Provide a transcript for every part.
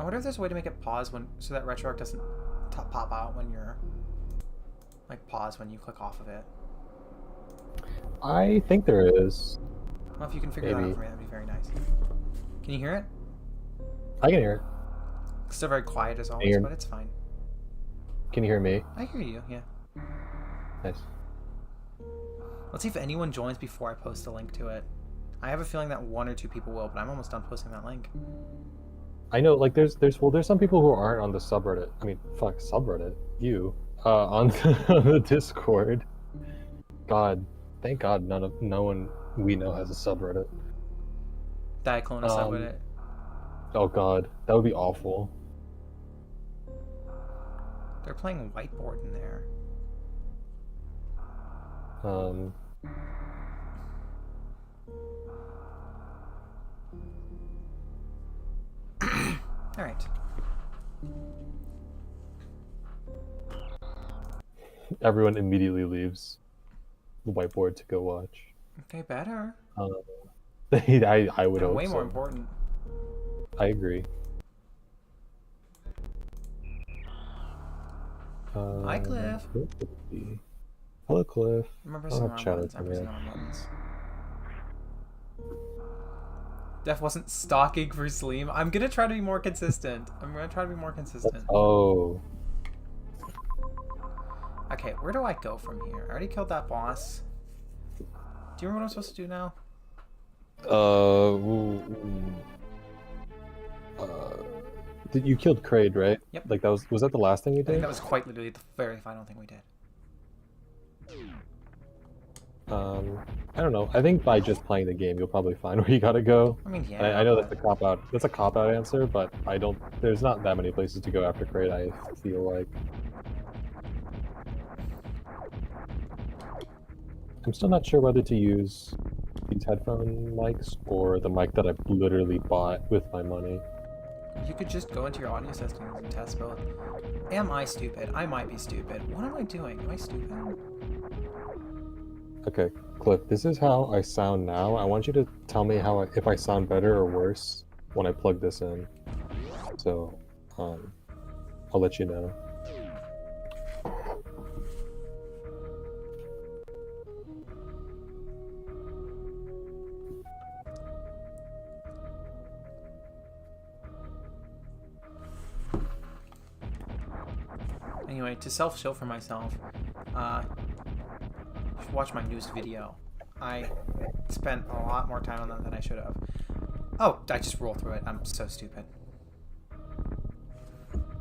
I wonder if there's a way to make it pause when, so that RetroArch doesn't pop out when you're, like, pause when you click off of it. I think there is. Well, if you can figure that out for me, that'd be very nice. Can you hear it? I can hear it. It's still very quiet as always, but it's fine. Can you hear me? I hear you, yeah. Nice. Let's see if anyone joins before I post a link to it. I have a feeling that 1 or 2 people will, but I'm almost done posting that link. I know, like, there's some people who aren't on the subreddit. I mean, fuck, subreddit. You. On the Discord. God. Thank God no one we know has a subreddit. Diaclone a subreddit. Oh God. That would be awful. They're playing whiteboard in there. All right. Everyone immediately leaves the whiteboard to go watch. Okay, better. I would hope way so. more important. I agree. Hi, Cliff. Hello, Cliff. Remember some buttons. I'm pressing on buttons. Def wasn't stalking for Sleem. I'm gonna try to be more consistent. Oh. Okay, where do I go from here? I already killed that boss. Do you remember what I'm supposed to do now? You killed Kraid, right? Yep. Like was that the last thing you did? I think that was quite literally the very final thing we did. I don't know. I think by just playing the game, you'll probably find where you gotta go. I mean, yeah. I know that's a cop out. That's a cop out answer, but I don't. There's not that many places to go after Kraid. I feel like. I'm still not sure whether to use these headphone mics or the mic that I literally bought with my money. You could just go into your audio settings and test both. Am I stupid? I might be stupid. What am I doing? Am I stupid? Okay, Cliff, this is how I sound now. I want you to tell me if I sound better or worse when I plug this in. So, I'll let you know. Anyway, to self-show for myself, watch my newest video. I spent a lot more time on that than I should have. Oh, I just rolled through it. I'm so stupid.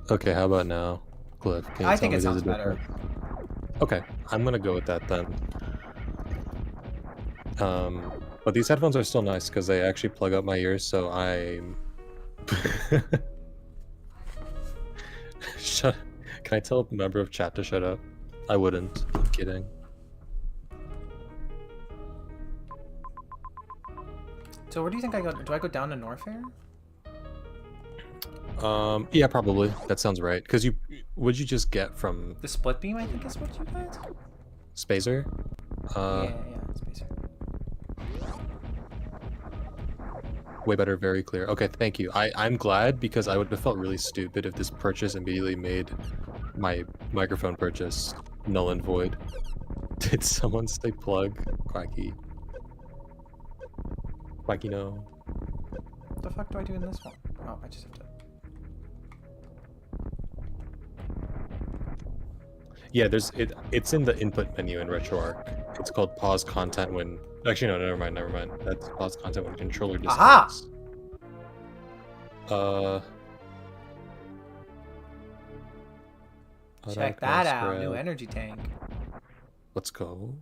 Okay, how about now, Cliff? Can you I tell think me it there's sounds a better. difference? Okay, I'm gonna go with that then. But these headphones are still nice because they actually plug up my ears, so I'm... Shut... Can I tell a member of chat to shut up? I wouldn't. I'm kidding. So where do you think I go? Do I go down to Norfair? Yeah, probably. That sounds right. Because what'd you just get from... The split beam, I think, is what you got? Spacer? Yeah, Spacer. Way better, very clear. Okay, thank you. I'm glad because I would have felt really stupid if this purchase immediately made my microphone purchase null and void. Did someone say plug? Quacky. Quacky, no. What the fuck do I do in this one? Oh, I just have to... Yeah, it's in the input menu in RetroArch. It's called pause content when... Actually, no, never mind. That's pause content when controller disconnects. Aha! Check that out, new energy tank. Let's go.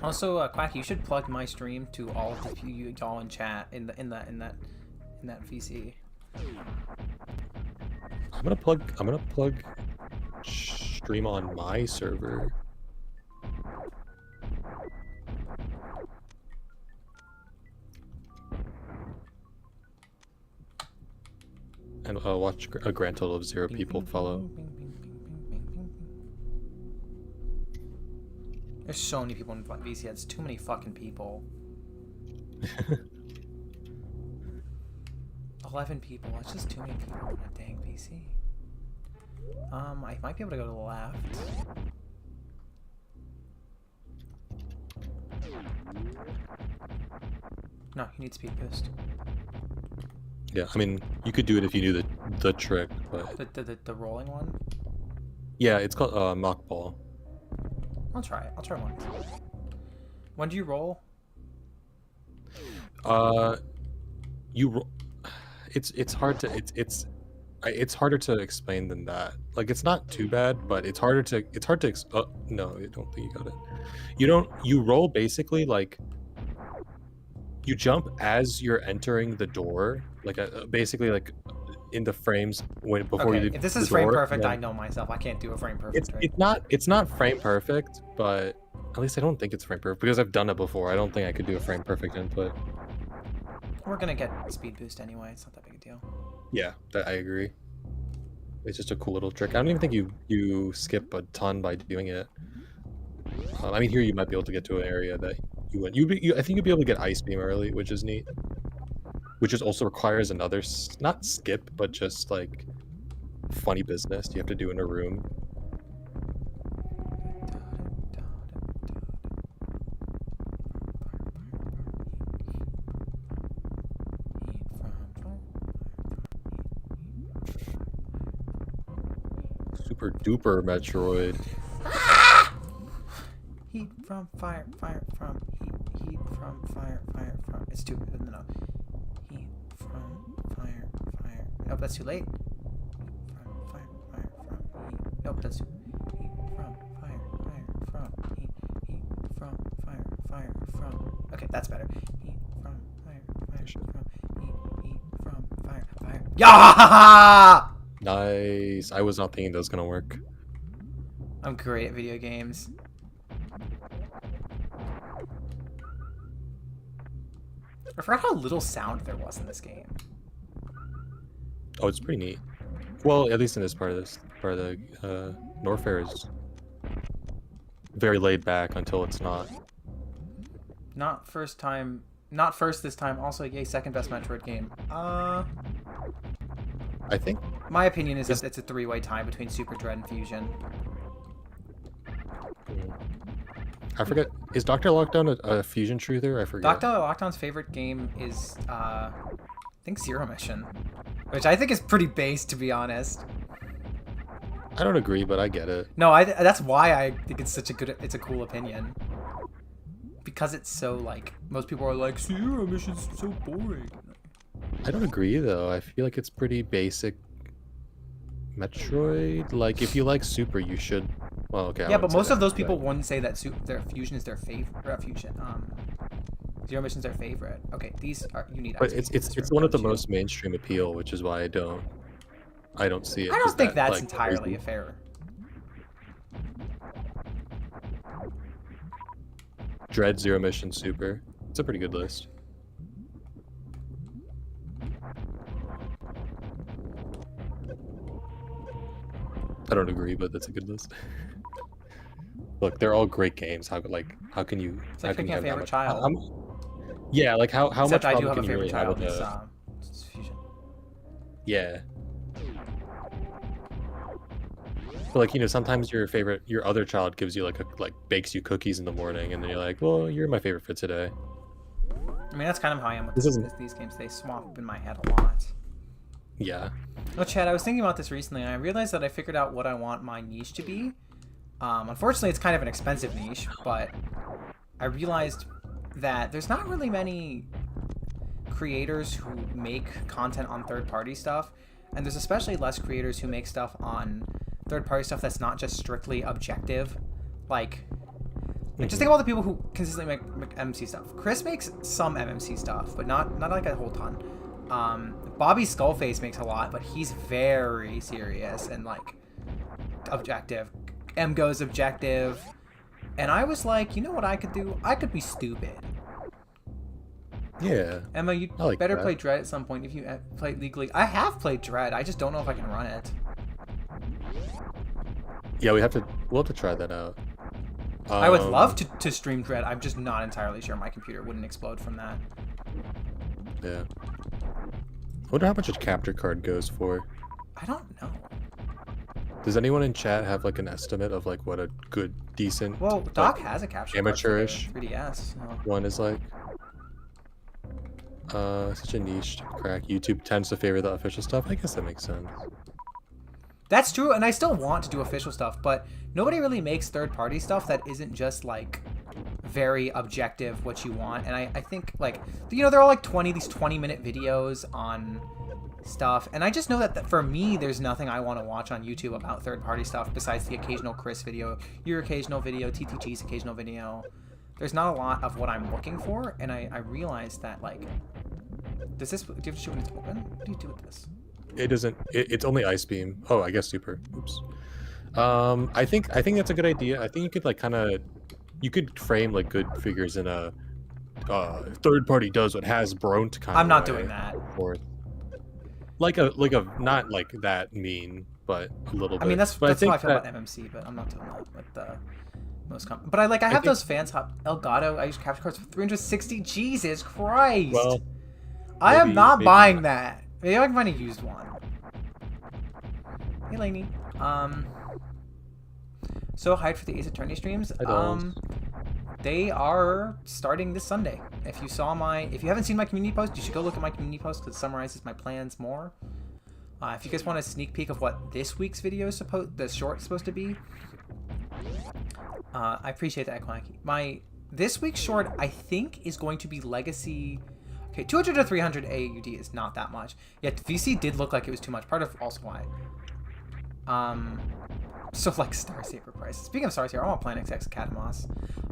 Also, Quacky, you should plug my stream to all of the y'all in chat in that VC. I'm gonna plug stream on my server. And watch a grand total of 0 people follow. There's so many people in VC. It's too many fucking people. 11 people. That's just too many people in a dang VC. I might be able to go to the left. No, you need speed boost. Yeah, I mean, you could do it if you knew the trick, but The rolling one? yeah, it's called mock ball. I'll try it. I'll try once. When do you roll? It's hard to it's harder to explain than that. Like, it's not too bad, but it's hard to no, I don't think you got it. You roll basically like you jump as you're entering the door, like basically like in the frames before Okay, you leave if this is the frame door, perfect, then- I know myself. I can't do a frame perfect. it's not frame perfect, but at least I don't think it's frame perfect because I've done it before. I don't think I could do a frame perfect input. We're gonna get speed boost anyway. It's not that big a deal. Yeah, I agree. It's just a cool little trick. I don't even think you skip a ton by doing it. I mean, here you might be able to get to an area that you went. I think you'll be able to get ice beam early, which is neat. Which is also requires another not skip, but just like funny business you have to do in a room. Super duper Metroid. Heat from fire, fire from heat from fire, fire from. It's too no. Heat from fire, fire. Nope, that's too late. Heat from fire, fire from heat. Nope, that's too. Heat from fire, fire from heat. Heat from fire, fire from. Okay, that's better. Heat from fire, fire from heat. Heat from fire, fire. Yeah! Nice. I was not thinking that was gonna work. I'm great at video games. I forgot how little sound there was in this game. Oh, it's pretty neat. Well, at least in this part of the Norfair is very laid back until it's not. Not first this time. Also, yay, second best Metroid game. I think My opinion is that it's a three-way tie between Super Dread and Fusion. I forget. Is Dr. Lockdown a fusion truther? I forget. Dr. Lockdown's favorite game is, I think Zero Mission, which I think is pretty base, to be honest. I don't agree, but I get it. No, that's why I think it's it's a cool opinion. Because it's so, like, most people are like, Zero Mission's so boring. I don't agree, though. I feel like it's pretty basic Metroid. Like, if you like Super, you should... Well, okay. Yeah, but most of those people wouldn't say that their Fusion is their favorite. Zero Mission's their favorite. Okay, these are... You need... But it's one of the most mainstream appeal, which is why I don't see it. I don't think that's like, entirely fair. Dread, Zero Mission, Super. It's a pretty good list. I don't agree, but that's a good list. Look, they're all great games. How can you? It's like picking a have that favorite much- child. Yeah, like how Except much I do problem have a can you favorite really have child. with It's Fusion. Yeah. But like, you know, sometimes your other child gives you like bakes you cookies in the morning, and then you're like, well, you're my favorite for today. I mean, that's kind of how I am with This isn't- these games. They swap in my head a lot. Yeah. Oh, Chad, I was thinking about this recently, and I realized that I figured out what I want my niche to be. Unfortunately, it's kind of an expensive niche, but I realized that there's not really many creators who make content on third-party stuff, and there's especially less creators who make stuff on third-party stuff that's not just strictly objective. Like just think about the people who consistently make MMC stuff. Chris makes some MMC stuff, but not like a whole ton. Bobby Skullface makes a lot, but he's very serious and like objective. Goes objective, and I was like, you know what I could do? I could be stupid. Yeah. Emma, you like better that. play Dread at some point if you play legally. I have played Dread. I just don't know if I can run it. Yeah, we'll have to try that out. I would love to stream Dread. I'm just not entirely sure my computer wouldn't explode from that. Yeah. I wonder how much a capture card goes for. I don't know. Does anyone in chat have like an estimate of like what a good, decent, Well, Doc has a capture card for the amateurish 3DS. So. one is like? Such a niche to crack. YouTube tends to favor the official stuff. I guess that makes sense. That's true, and I still want to do official stuff, but nobody really makes third-party stuff that isn't just, like, very objective what you want. And I think, like, you know, they're all, like, these 20-minute videos on stuff. And I just know that for me, there's nothing I want to watch on YouTube about third-party stuff besides the occasional Chris video, your occasional video, TTG's occasional video. There's not a lot of what I'm looking for, and I realized that, like, do you have to shoot when it's open? What do you do with this? It doesn't. It's only ice beam. Oh, I guess super. Oops. I think that's a good idea. I think you could like you could frame like good figures in a third party does what Hasbro to kind of. I'm not doing that. Or like a not like that mean, but a little bit. I mean that's how I feel that, about MMC, but I'm not doing that with the most But I have those fans hop Elgato. I use capture cards for 360. Jesus Christ! Well, I am not buying that. Maybe I can find a used one. Hey, Lainey. So hyped for the Ace Attorney streams. They are starting this Sunday. If you haven't seen my community post, you should go look at my community post because it summarizes my plans more. If you guys want a sneak peek of what this week's video is the short is supposed to be, I appreciate that, Quacky. This week's short, I think, is going to be Legacy. Okay, 200 to 300 AUD is not that much. Yet VC did look like it was too much. Part of also why. So like Star Saber price. Speaking of Star Saber, I want Planet XX Catamos.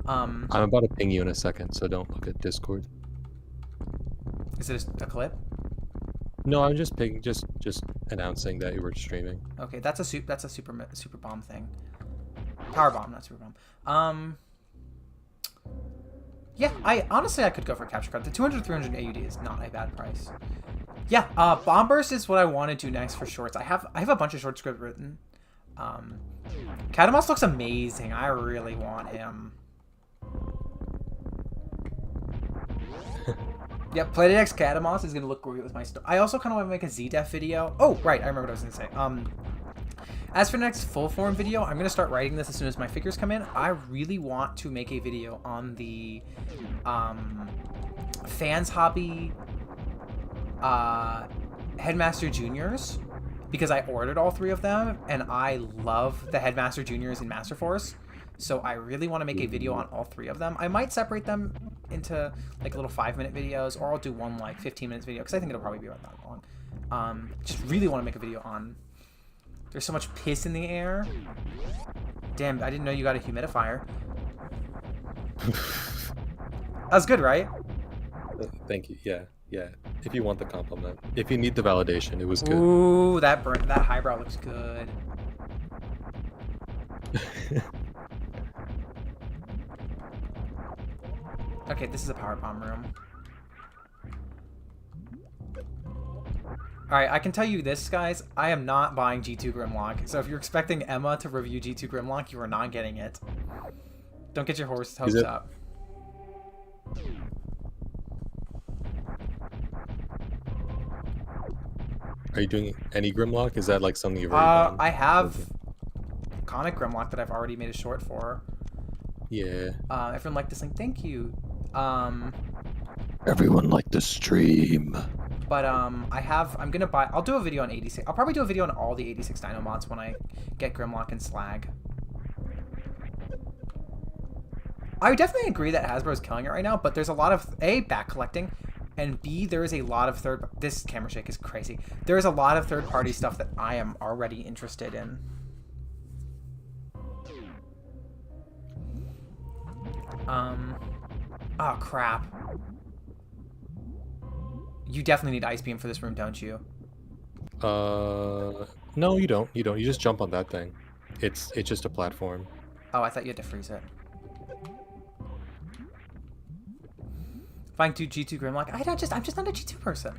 I'm about to ping you in a second, so don't look at Discord. Is it a clip? No, I'm just announcing that you were streaming. Okay, that's a super bomb thing. Power bomb, not super bomb. Yeah, honestly I could go for a capture card. The 200 300 AUD is not a bad price. Yeah, Bomb Burst is what I want to do next for shorts. I have a bunch of short script written. Catamos looks amazing. I really want him. Yeah, Planet X Catamos is gonna look great with my stuff. I also kind of want to make a Z-Def video. Oh, right, I remember what I was gonna say. As for the next full form video, I'm gonna start writing this as soon as my figures come in. I really want to make a video on the Fans Hobby Headmaster Juniors because I ordered all 3 of them and I love the Headmaster Juniors in Master Force. So I really want to make a video on all 3 of them. I might separate them into like little 5-minute videos, or I'll do one like 15 minutes video because I think it'll probably be about that long. Just really want to make a video on. There's so much piss in the air. Damn, I didn't know you got a humidifier. That was good, right? Thank you. Yeah. If you want the compliment. If you need the validation, it was good. Ooh, that highbrow looks good. Okay, this is a power bomb room. Alright, I can tell you this, guys. I am not buying G2 Grimlock. So if you're expecting Emma to review G2 Grimlock, you are not getting it. Don't get your hopes up. Are you doing any Grimlock? Is that like something you've already done? I have comic Grimlock that I've already made a short for. Yeah. Everyone liked this thing. Thank you. Everyone liked the stream. But I'm gonna buy. I'll do a video on 86. I'll probably do a video on all the 86 Dino mods when I get Grimlock and Slag. I definitely agree that Hasbro's killing it right now, but there's a lot of A, back collecting, and B, there is a lot of this camera shake is crazy. There is a lot of third-party stuff that I am already interested in. Oh crap. You definitely need Ice Beam for this room, don't you? No, you don't. You just jump on that thing. It's just a platform. Oh, I thought you had to freeze it. If I can do G2 Grimlock, I'm just not a G2 person.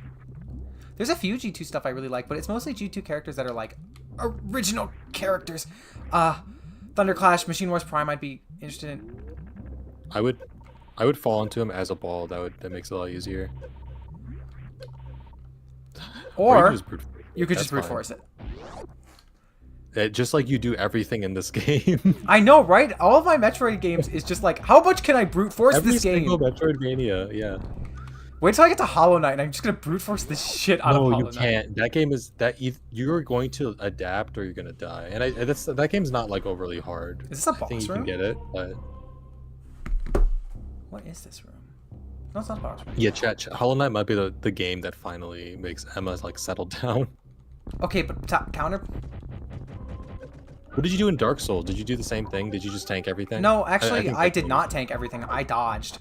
There's a few G2 stuff I really like, but it's mostly G2 characters that are like original characters. Thunderclash, Machine Wars Prime I'd be interested in. I would fall into him as a ball. That makes it a lot easier. Or you could just brute force it. Just like you do everything in this game. I know, right? All of my Metroid games is just like, how much can I brute force this game? Every single Metroidvania, yeah. Wait till I get to Hollow Knight and I'm just gonna brute force the shit out of Hollow Knight. No, you can't. That game is you're going to adapt or you're gonna die. And that game's not like overly hard. Is this a boss room? I think you can get it, but what is this room? No, it's not a boss room. Yeah, chat. Hollow Knight might be the game that finally makes Emma like settle down. Okay, but counter. What did you do in Dark Souls? Did you do the same thing? Did you just tank everything? No, actually, I did not tank everything. I dodged.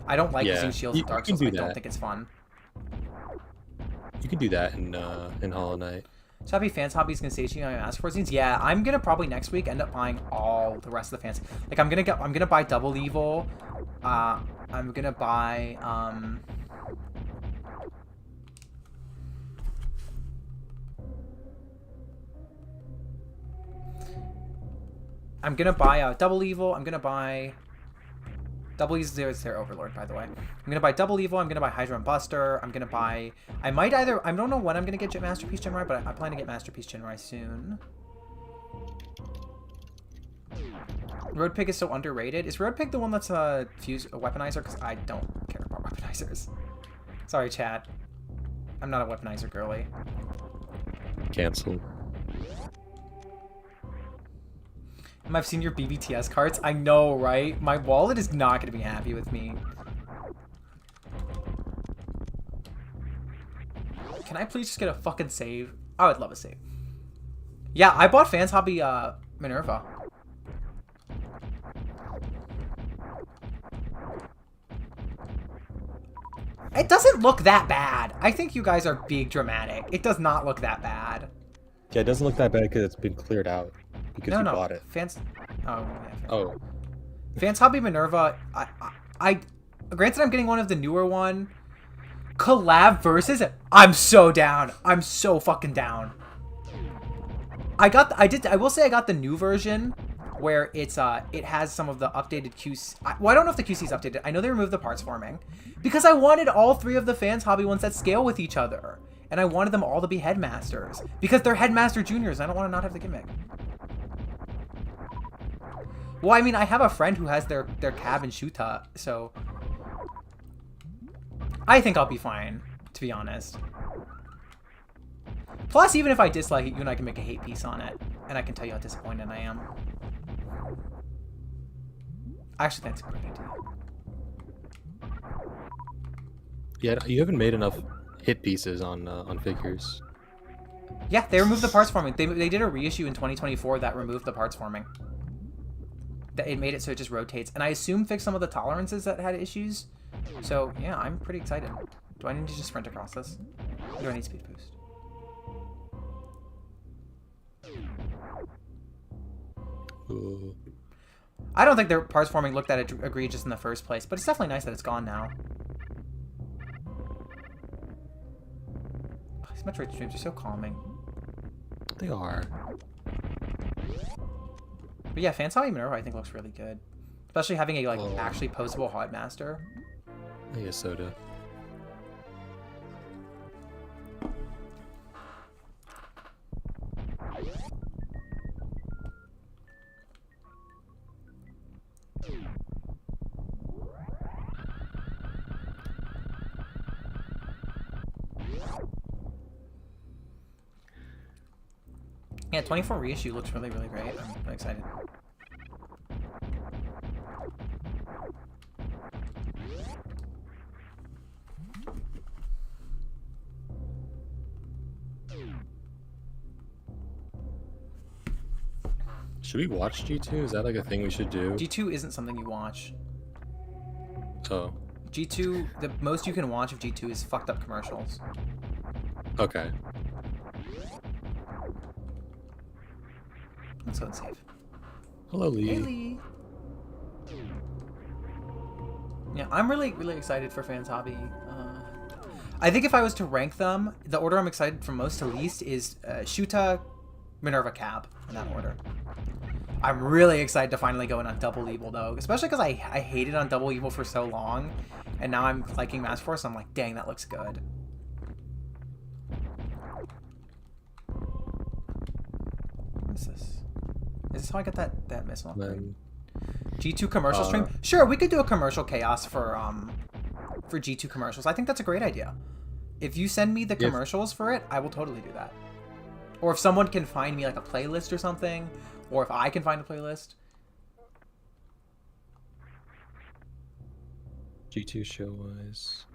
I don't like using shields in Dark Souls. I don't think it's fun. You can do that in Hollow Knight. So happy fans hobbies gonna station on Master Force scenes. Yeah, I'm gonna probably next week end up buying all the rest of the fans. Like I'm gonna buy Double Evil. I'm gonna buy Double Evil. I'm gonna buy Double Evil is their Overlord, by the way. I'm gonna buy Double Evil. I'm gonna buy Hydra and Buster. I'm gonna buy. I don't know when I'm gonna get Masterpiece Jinrai, but I plan to get Masterpiece Jinrai soon. Road Pig is so underrated. Is Road Pig the one that's a weaponizer? Because I don't care about weaponizers. Sorry, chat. I'm not a weaponizer girly. Cancel. I've seen your BBTS cards. I know, right? My wallet is not going to be happy with me. Can I please just get a fucking save? I would love a save. Yeah, I bought Fans Hobby Minerva. It doesn't look that bad. I think you guys are being dramatic. It does not look that bad. Yeah, it doesn't look that bad because it's been cleared out. Because you bought it. Fans. Oh. Yeah, oh. Fans Hobby Minerva. I. Granted, I'm getting one of the newer one. Collab versus. I'm so down. I'm so fucking down. I will say I got the new version, where it's it has some of the updated QC. Well, I don't know if the QC is updated. I know they removed the parts forming, because I wanted all three of the Fans Hobby ones that scale with each other, and I wanted them all to be headmasters because they're headmaster juniors. I don't want to not have the gimmick. Well, I mean, I have a friend who has their cab and Shuta, so I think I'll be fine, to be honest. Plus, even if I dislike it, you and I can make a hate piece on it, and I can tell you how disappointed I am. I actually think it's a great idea. Yeah, you haven't made enough hit pieces on figures. Yeah, they removed the parts forming. They did a reissue in 2024 that removed the parts forming. It made it so it just rotates, and I assume fixed some of the tolerances that had issues. So yeah, I'm pretty excited. Do I need to just sprint across this? Or do I need speed boost? Ooh. I don't think their parts forming looked that egregious in the first place, but it's definitely nice that it's gone now. These Metroid streams are so calming. They are. But yeah, Fans Hobby Minerva I think looks really good. Especially having a actually posable Headmaster. I guess soda. Yeah, 24 reissue looks really, really great. I'm really excited. Should we watch G2? Is that like a thing we should do? G2 isn't something you watch. Oh. G2, the most you can watch of G2 is fucked up commercials. Okay. Let's go and save. Hello, Lee. Hey, Lee. Yeah, I'm really, really excited for Fans Hobby. I think if I was to rank them, the order I'm excited from most to least is Shuta, Minerva Cap, in that order. I'm really excited to finally go in on Double Evil, though. Especially because I hated on Double Evil for so long. And now I'm liking Master Force, and I'm like, dang, that looks good. What is this? Is this how I get that missile? G2 commercial stream? Sure, we could do a commercial chaos for G2 commercials. I think that's a great idea. If you send me the commercials for it, I will totally do that. Or if someone can find me like a playlist or something, or if I can find a playlist. G2 show-wise.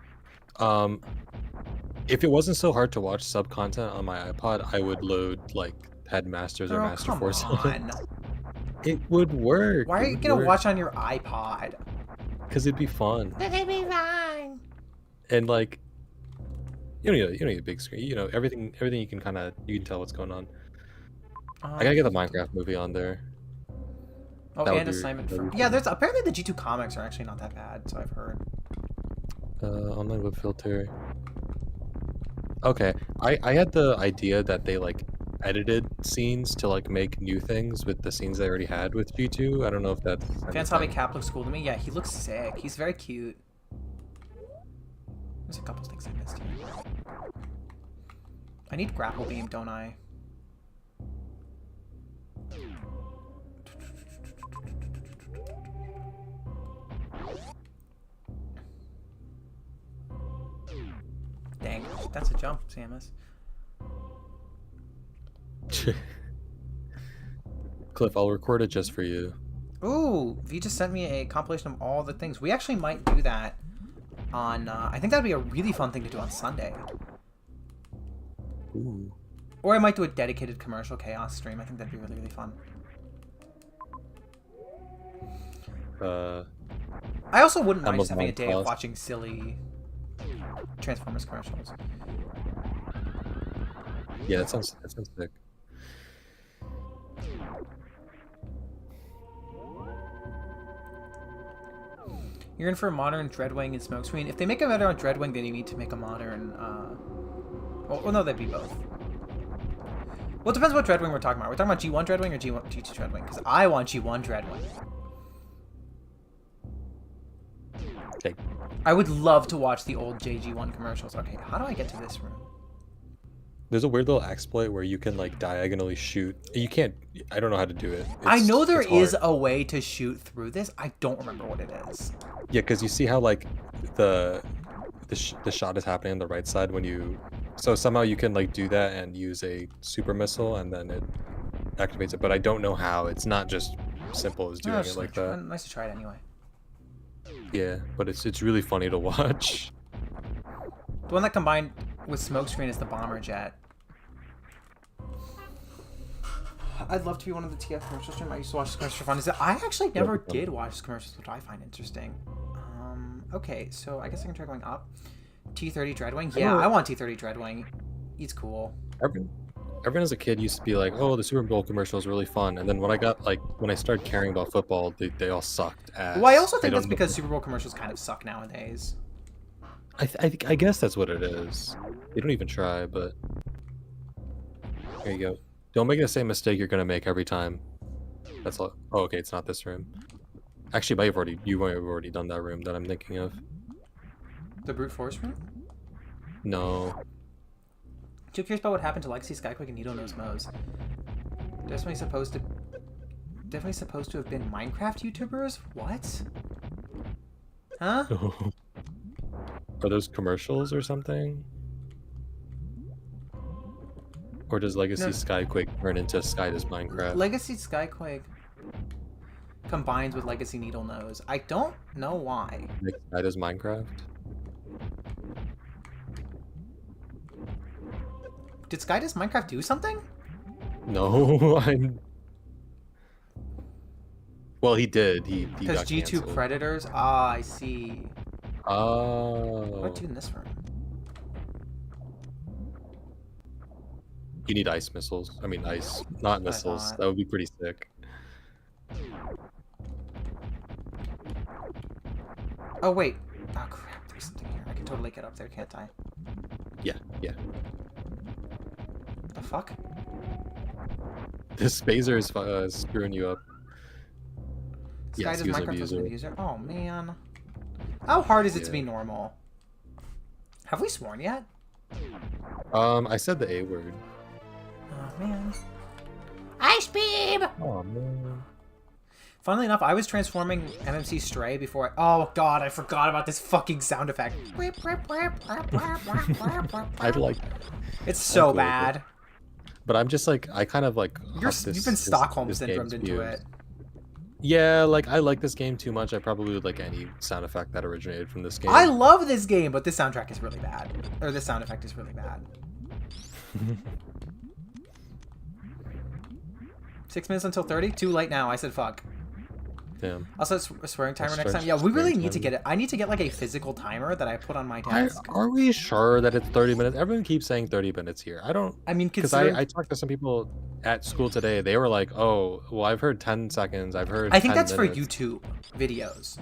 If it wasn't so hard to watch sub-content on my iPod, I would load, like, Headmasters or Master Force. On. It would work. Why are you gonna watch on your iPod? Because it'd be fun. It'd be fine. And, like, you don't need a big screen. You know, everything you can tell what's going on. I gotta get the Minecraft movie on there. Oh, and assignment for... Yeah, there's... Apparently the G2 comics are actually not that bad, so I've heard. Online web filter. Okay, I had the idea that they, like, edited scenes to, like, make new things with the scenes they already had with G2. I don't know if that's... Fansabi Cap looks cool to me. Yeah, he looks sick. He's very cute. There's a couple things I missed here. I need grapple beam, don't I? Dang, that's a jump, Samus. Cliff, I'll record it just for you. Ooh, V just sent me a compilation of all the things. We actually might do that on... I think that would be a really fun thing to do on Sunday. Ooh. Or I might do a dedicated commercial chaos stream. I think that'd be really, really fun. I also wouldn't mind just having a day of watching silly Transformers commercials. Yeah, that sounds sick. You're in for a modern Dreadwing and Smokescreen. If they make a better on Dreadwing, then you need to make a modern... Well, no, that'd be both. Well, it depends what Dreadwing we're talking about. We're talking about G1 Dreadwing or G2 Dreadwing? Because I want G1 Dreadwing. Okay. I would love to watch the old JG1 commercials. Okay, how do I get to this room? There's a weird little exploit where you can, like, diagonally shoot. You can't... I don't know how to do it. I know there is a way to shoot through this. I don't remember what it is. Yeah, because you see how, like, the shot is happening on the right side when you... So somehow you can, like, do that and use a super missile and then it activates it. But I don't know how. It's not just simple as doing it like that. Nice to try it anyway. Yeah, but it's really funny to watch. The one that combined with Smokescreen is the bomber jet. I'd love to be one of the TF commercial stream. I used to watch this commercial for fun. I actually never did watch commercials, which I find interesting. Okay, so I guess I can try going up. T30 Dreadwing? Yeah, I want T30 Dreadwing. He's cool. Everyone as a kid used to be like, oh, the Super Bowl commercial is really fun. And then when I started caring about football, they all sucked ass. Well, I also think that's because Super Bowl commercials kind of suck nowadays. I guess that's what it is. They don't even try, but... Here you go. Don't make the same mistake you're gonna make every time. That's all. Oh, okay, it's not this room. Actually, you might have already done that room that I'm thinking of. The brute force room? No. Too curious about what happened to Legacy, Skyquake, and Needle Nose Moes. Definitely supposed to have been Minecraft YouTubers? What? Huh? Are those commercials or something? Or does Legacy Skyquake turn into Sky Does Minecraft? Legacy Skyquake combines with Legacy Needle Nose. I don't know why. Sky Does Minecraft? Did Sky Does Minecraft do something? No, Well, he did. He because got G2 canceled. Predators? Ah, I see. Oh. What do in this room? You need ice missiles. I mean, ice, not missiles. That would be pretty sick. Oh, wait. Oh, crap. There's something here. I can totally get up there, can't I? Yeah. The fuck? This Spazer is screwing you up. This guy Yes, does he was an Minecraft as an abuser. abuser. Oh man. How hard is it to be Yeah. normal? Have we sworn yet? I said the A word. Oh man. Ice beam! Oh man. Funnily enough, I was transforming MMC Stray before oh god, I forgot about this fucking sound effect. I like. It's so I'm cool with it. bad. But I'm just like I kind of like. You've been Stockholm syndromed into it. Yeah, like I like this game too much. I probably would like any sound effect that originated from this game. I love this game, but this soundtrack is really bad. Or this sound effect is really bad. 6 minutes until 30? Too late now. I said fuck. Damn. Also, a swearing timer next Swearing time. Yeah, we really timer. need to get it. I need to get like a physical timer that I put on my desk. Are we sure that it's 30 minutes? Everyone keeps saying 30 minutes here. I don't. I mean, Because considering... I talked to some people at school today. They were like, "Oh, well, I've heard 10 seconds. I've heard." I think 10 that's minutes. for YouTube videos.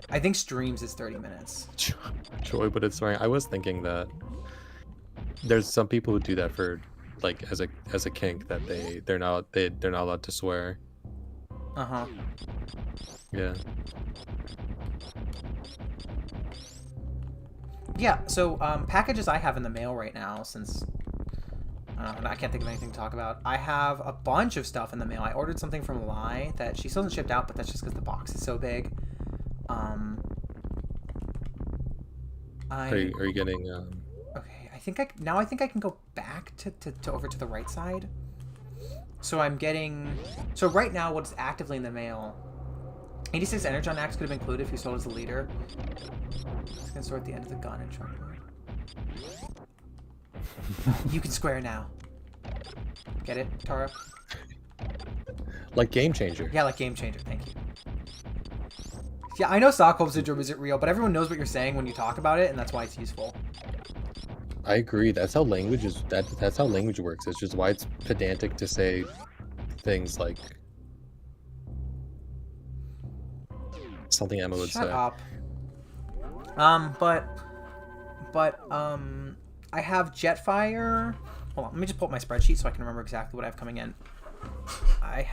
I think streams is 30 minutes. Joy, but it's swearing. I was thinking that there's some people who do that for, like, as a kink that they're not allowed to swear. Uh-huh. Yeah. Yeah, so packages I have in the mail right now, since I can't think of anything to talk about. I have a bunch of stuff in the mail. I ordered something from Lai that she still hasn't shipped out, but that's just because the box is so big. Are you getting? Okay, I think I can go back to over to the right side. So I'm getting... So right now, what's actively in the mail... 86 Energon Axe could have been included if you sold as a leader. It's gonna store at the end of the gun and trunk load. You can square now. Get it, Tara? Like Game Changer. Yeah, like Game Changer. Thank you. Yeah, I know Stockholm Syndrome isn't real, but everyone knows what you're saying when you talk about it, and that's why it's useful. I agree. That's how language is. That's how language works. It's just why it's pedantic to say things like something Emma would Shut say. up. I have Jetfire. Hold on, let me just pull up my spreadsheet so I can remember exactly what I have coming in. I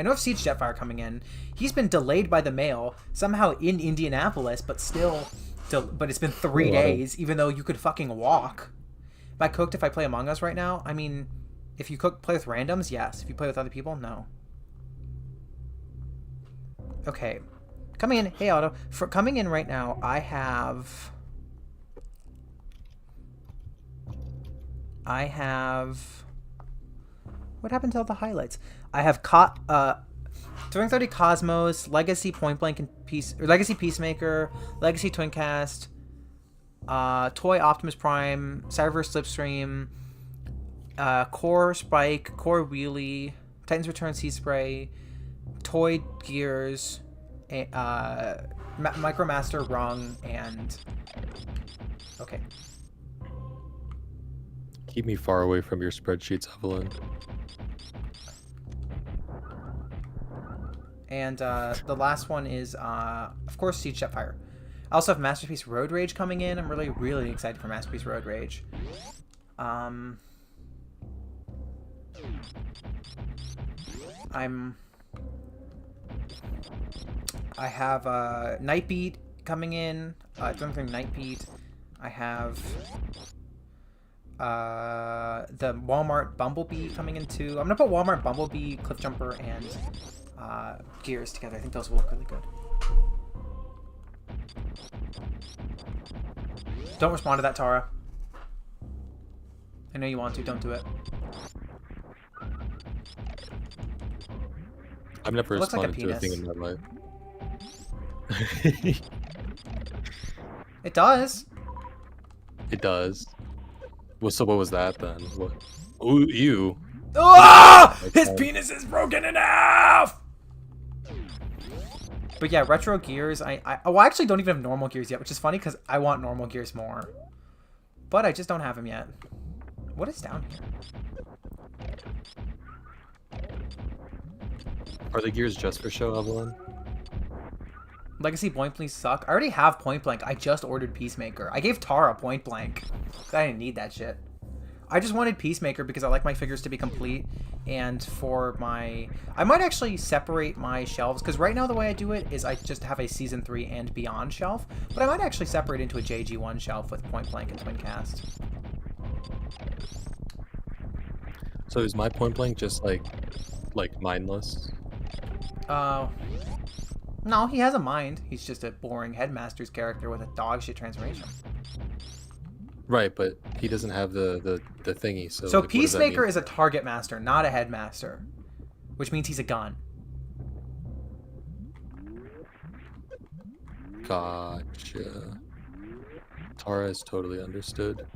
know I've Siege Jetfire coming in. He's been delayed by the mail, somehow in Indianapolis, but still, but it's been 3 days, even though you could fucking walk. Am I cooked if I play Among Us right now? I mean, if you play with randoms, yes. If you play with other people, no. Okay. Coming in, hey Otto. Coming in right now, I have... What happened to all the highlights? I have 230 Cosmos, Legacy Point Blank and Legacy Peacemaker, Legacy Twincast, Toy Optimus Prime, Cyberverse Slipstream, Core Spike, Core Wheelie, Titan's Return Sea Spray, Toy Gears, Micromaster Rung, and... Okay. Keep me far away from your spreadsheets, Evelyn. And the last one is, of course, Siege Jetfire. I also have Masterpiece Road Rage coming in. I'm really, really excited for Masterpiece Road Rage. I have Nightbeat coming in. Something Nightbeat. I have the Walmart Bumblebee coming in too. I'm gonna put Walmart Bumblebee, Cliffjumper, and Gears together. I think those will look really good. Don't respond to that, Tara. I know you want to. Don't do it. I've never It looks like a responded to a thing in penis. my life. It does. It does. Well, so what was that then? What? Ooh, ew. Ah! His penis is broken in half! But yeah, Retro Gears, I actually don't even have normal Gears yet, which is funny because I want normal Gears more. But I just don't have him yet. What is down here? Are the gears just for show, Evelyn? Legacy Point Blank suck. I already have Point Blank. I just ordered Peacemaker. I gave Tara Point Blank. I didn't need that shit. I just wanted Peacemaker because I like my figures to be complete, and for my... I might actually separate my shelves, because right now the way I do it is I just have a Season 3 and Beyond shelf, but I might actually separate into a JG1 shelf with Point Blank and Twin Cast. So is my Point Blank just like mindless? No, he has a mind. He's just a boring Headmaster's character with a dog shit transformation. Right, but he doesn't have the thingy. So So like, what does that Peacemaker mean? is a target master, not a headmaster, which means he's a gun. Gotcha. Tara is totally understood.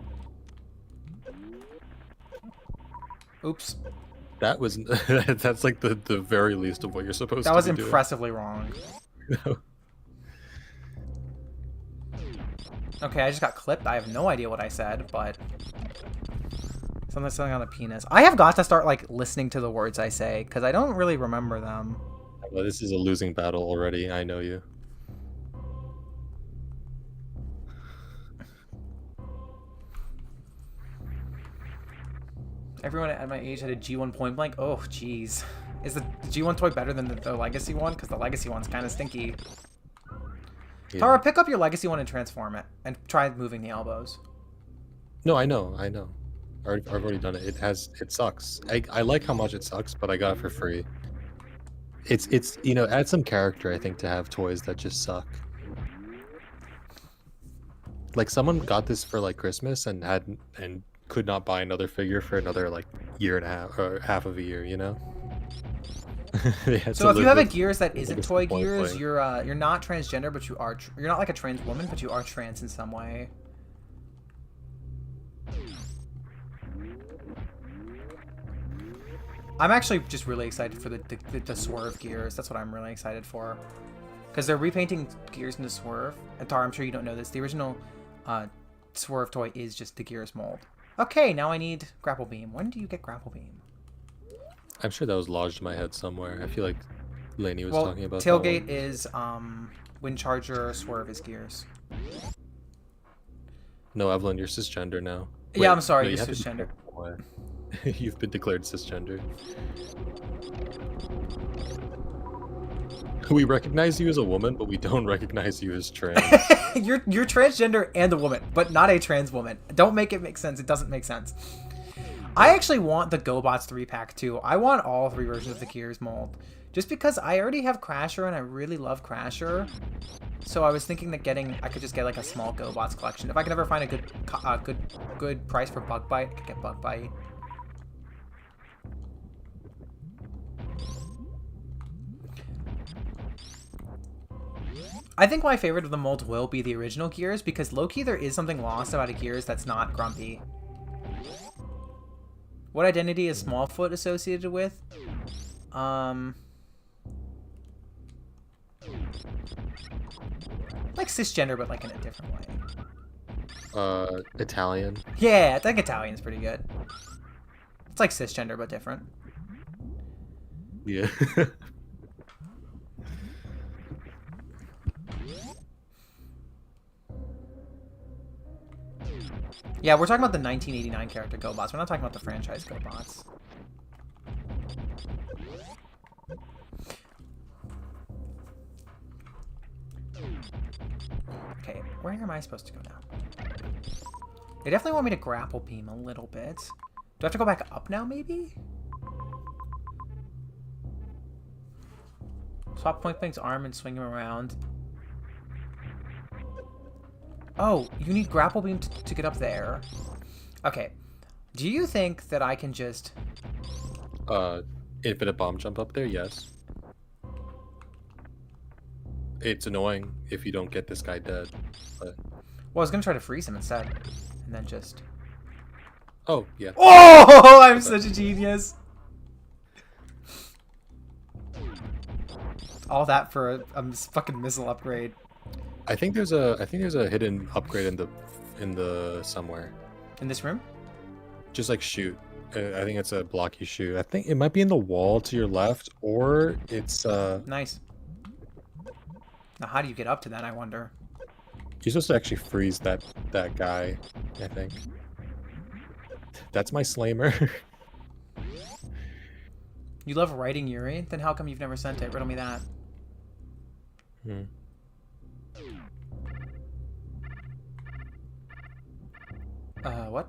Oops. That was that's like the very least of what you're supposed That to was be impressively wrong. doing. Okay, I just got clipped. I have no idea what I said, but... Something on a penis. I have got to start, like, listening to the words I say, because I don't really remember them. Well, this is a losing battle already. I know you. Everyone at my age had a G1 Point Blank. Oh, jeez. Is the G1 toy better than the Legacy one? Because the Legacy one's kind of stinky. Yeah. Tara, pick up your Legacy one and transform it. And try moving the elbows. No, I know. I've already done it. It sucks. I like how much it sucks, but I got it for free. It's you know, add some character, I think, to have toys that just suck. Like someone got this for like Christmas and could not buy another figure for another like year and a half or half of a year, you know? So if you have a Gears that isn't biggest Toy point Gears, playing. you're not transgender, but you're not like a trans woman, but you are trans in some way. I'm actually just really excited for the Swerve Gears. That's what I'm really excited for. Because they're repainting Gears into Swerve. And Tara, I'm sure you don't know this. The original Swerve toy is just the Gears mold. Okay, now I need Grapple Beam. When do you get Grapple Beam? I'm sure that was lodged in my head somewhere. I feel like Lainey was Well, talking about Tailgate that is Wind Charger, Swerve is Gears. No, Evelyn, you're cisgender now. Yeah, I'm Wait, sorry, no, you're you have to cisgender. You've been declared cisgender. We recognize you as a woman, but we don't recognize you as trans. you're transgender and a woman, but not a trans woman. Don't make it make sense. It doesn't make sense. I actually want the GoBots 3-pack too. I want all 3 versions of the Gears mold. Just because I already have Crasher and I really love Crasher. So I was thinking that I could just get like a small GoBots collection. If I can ever find a good price for Bug Bite, I could get Bug Bite. I think my favorite of the mold will be the original Gears, because low-key there is something lost about a Gears that's not grumpy. What identity is Smallfoot associated with? Like cisgender, but like in a different way. Italian. Yeah, I think Italian's pretty good. It's like cisgender, but different. Yeah. Yeah, we're talking about the 1989 character GoBots. We're not talking about the franchise GoBots. Okay, where am I supposed to go now? They definitely want me to grapple beam a little bit. Do I have to go back up now, maybe? Swap Point Blank's arm and swing him around. Oh, you need grapple beam to get up there. Okay. Do you think that I can just... Infinite bomb jump up there? Yes. It's annoying if you don't get this guy dead, but... Well, I was gonna try to freeze him instead. And then just... Oh, yeah. Oh, I'm such a genius. All that for a fucking missile upgrade. I think there's a hidden upgrade in the somewhere. In this room? Just like shoot. I think it's a blocky shoot. I think it might be in the wall to your left, or it's Nice. Now, how do you get up to that, I wonder? you're supposed to actually freeze that guy, I think. That's my Slimer. You love writing Yuri? Then how come you've never sent it? Riddle me that. Hmm. What?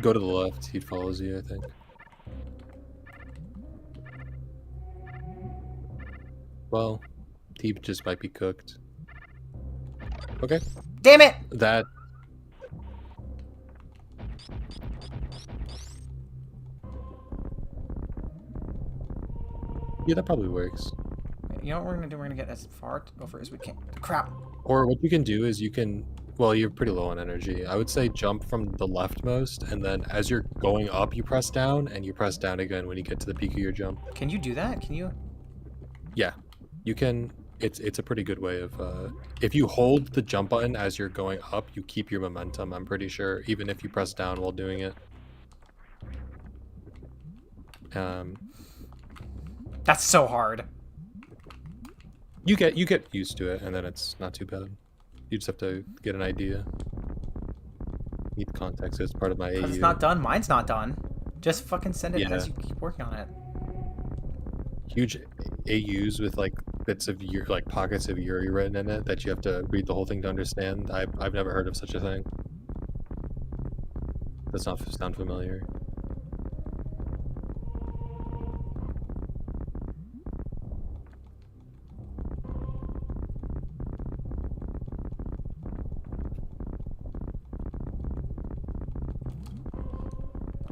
Go to the left. He follows you, I think. Well, he just might be cooked. Okay. Damn it! That. Yeah, that probably works. You know what we're gonna do? We're gonna get as far over as we can. Crap. Or what you can do is you can. Well, you're pretty low on energy. I would say jump from the leftmost, and then as you're going up, you press down, and you press down again when you get to the peak of your jump. Can you do that? Can you? Yeah, you can. It's a pretty good way of. If you hold the jump button as you're going up, you keep your momentum. I'm pretty sure, even if you press down while doing it. That's so hard. You get used to it, and then it's not too bad. You just have to get an idea. Need context. It's part of my AU. Because it's not done. Mine's not done. Just fucking send it Yeah. as you keep working on it. Huge AUs with like bits of like pockets of Yuri written in it that you have to read the whole thing to understand. I've never heard of such a thing. Does not sound familiar.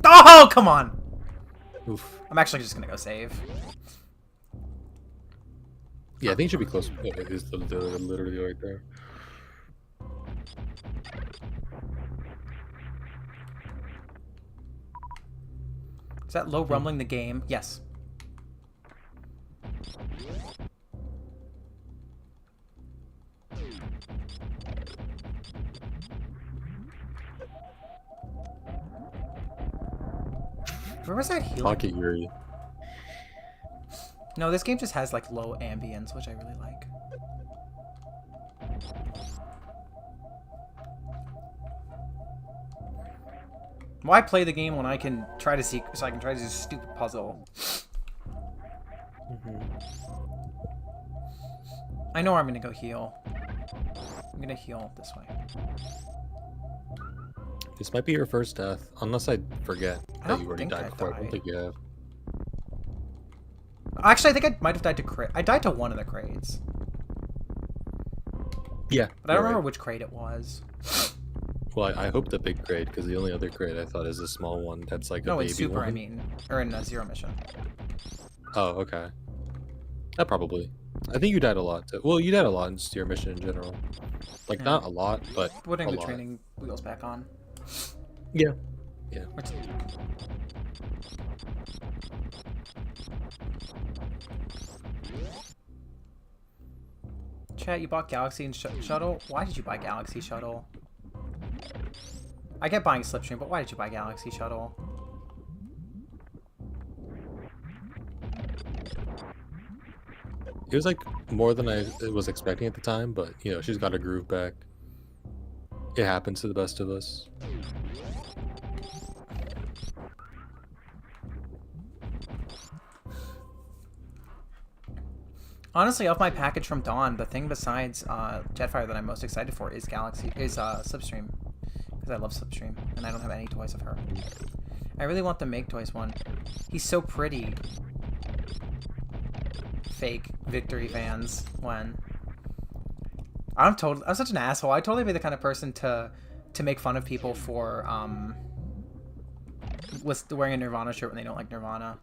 Oh, come on! Oof. I'm actually just gonna go save. Yeah, I think it should be close. It is literally right there. Is that low rumbling the game? Yes. Where was that healing? Pocket Yuri. No, this game just has like low ambience, which I really like. Why play the game when I can try to see, so I can try to do a stupid puzzle? I know where I'm gonna go heal. I'm gonna heal this way. This might be your first death, unless I forget I that don't you already think died I before. I don't died. think you have. Actually, I think I might have died to crate. I died to one of the crates, Yeah, but I don't you're remember right. which crate it was. Well, I hope the big crate, because the only other crate I thought is a small one that's like a No, baby in Super, one. I mean, or in Zero Mission. Oh, okay. That probably. I think you died a lot. Too. Well, you died a lot in Steer Mission in general. Like, Yeah. not a lot, but Putting a the lot. training wheels back on. Yeah. Yeah. What's... Chat, you bought Galaxy and Shuttle? Why did you buy Galaxy Shuttle? I get buying Slipstream, but why did you buy Galaxy Shuttle? It was like more than I was expecting at the time, but you know, she's got her groove back. It happens to the best of us. Honestly, of my package from Dawn, the thing besides Jetfire that I'm most excited for is Slipstream, because I love Slipstream, and I don't have any toys of her. I really want the Make Toys one. He's so pretty. Fake Victory fans. When I'm such an asshole. I'd totally be the kind of person to make fun of people for wearing a Nirvana shirt when they don't like Nirvana.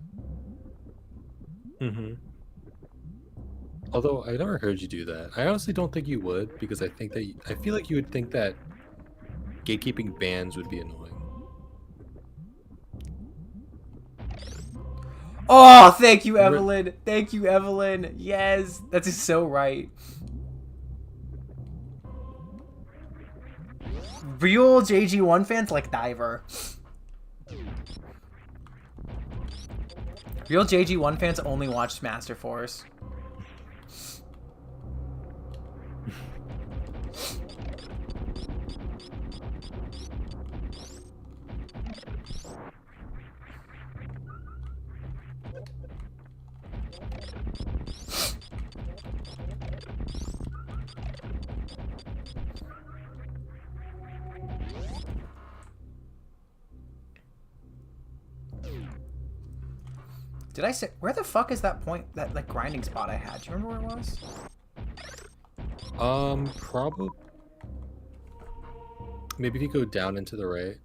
Mm-hmm. Although I never heard you do that. I honestly don't think you would, because I think that I feel like you would think that gatekeeping bans would be annoying. Oh, thank you, Evelyn. Thank you, Evelyn. Yes, that is so right. Real JG1 fans like Diver. Real JG1 fans only watch Master Force. Did I say... Where the fuck is that point, that, like, grinding spot I had? Do you remember where it was? Probably... Maybe if you go down and to the right.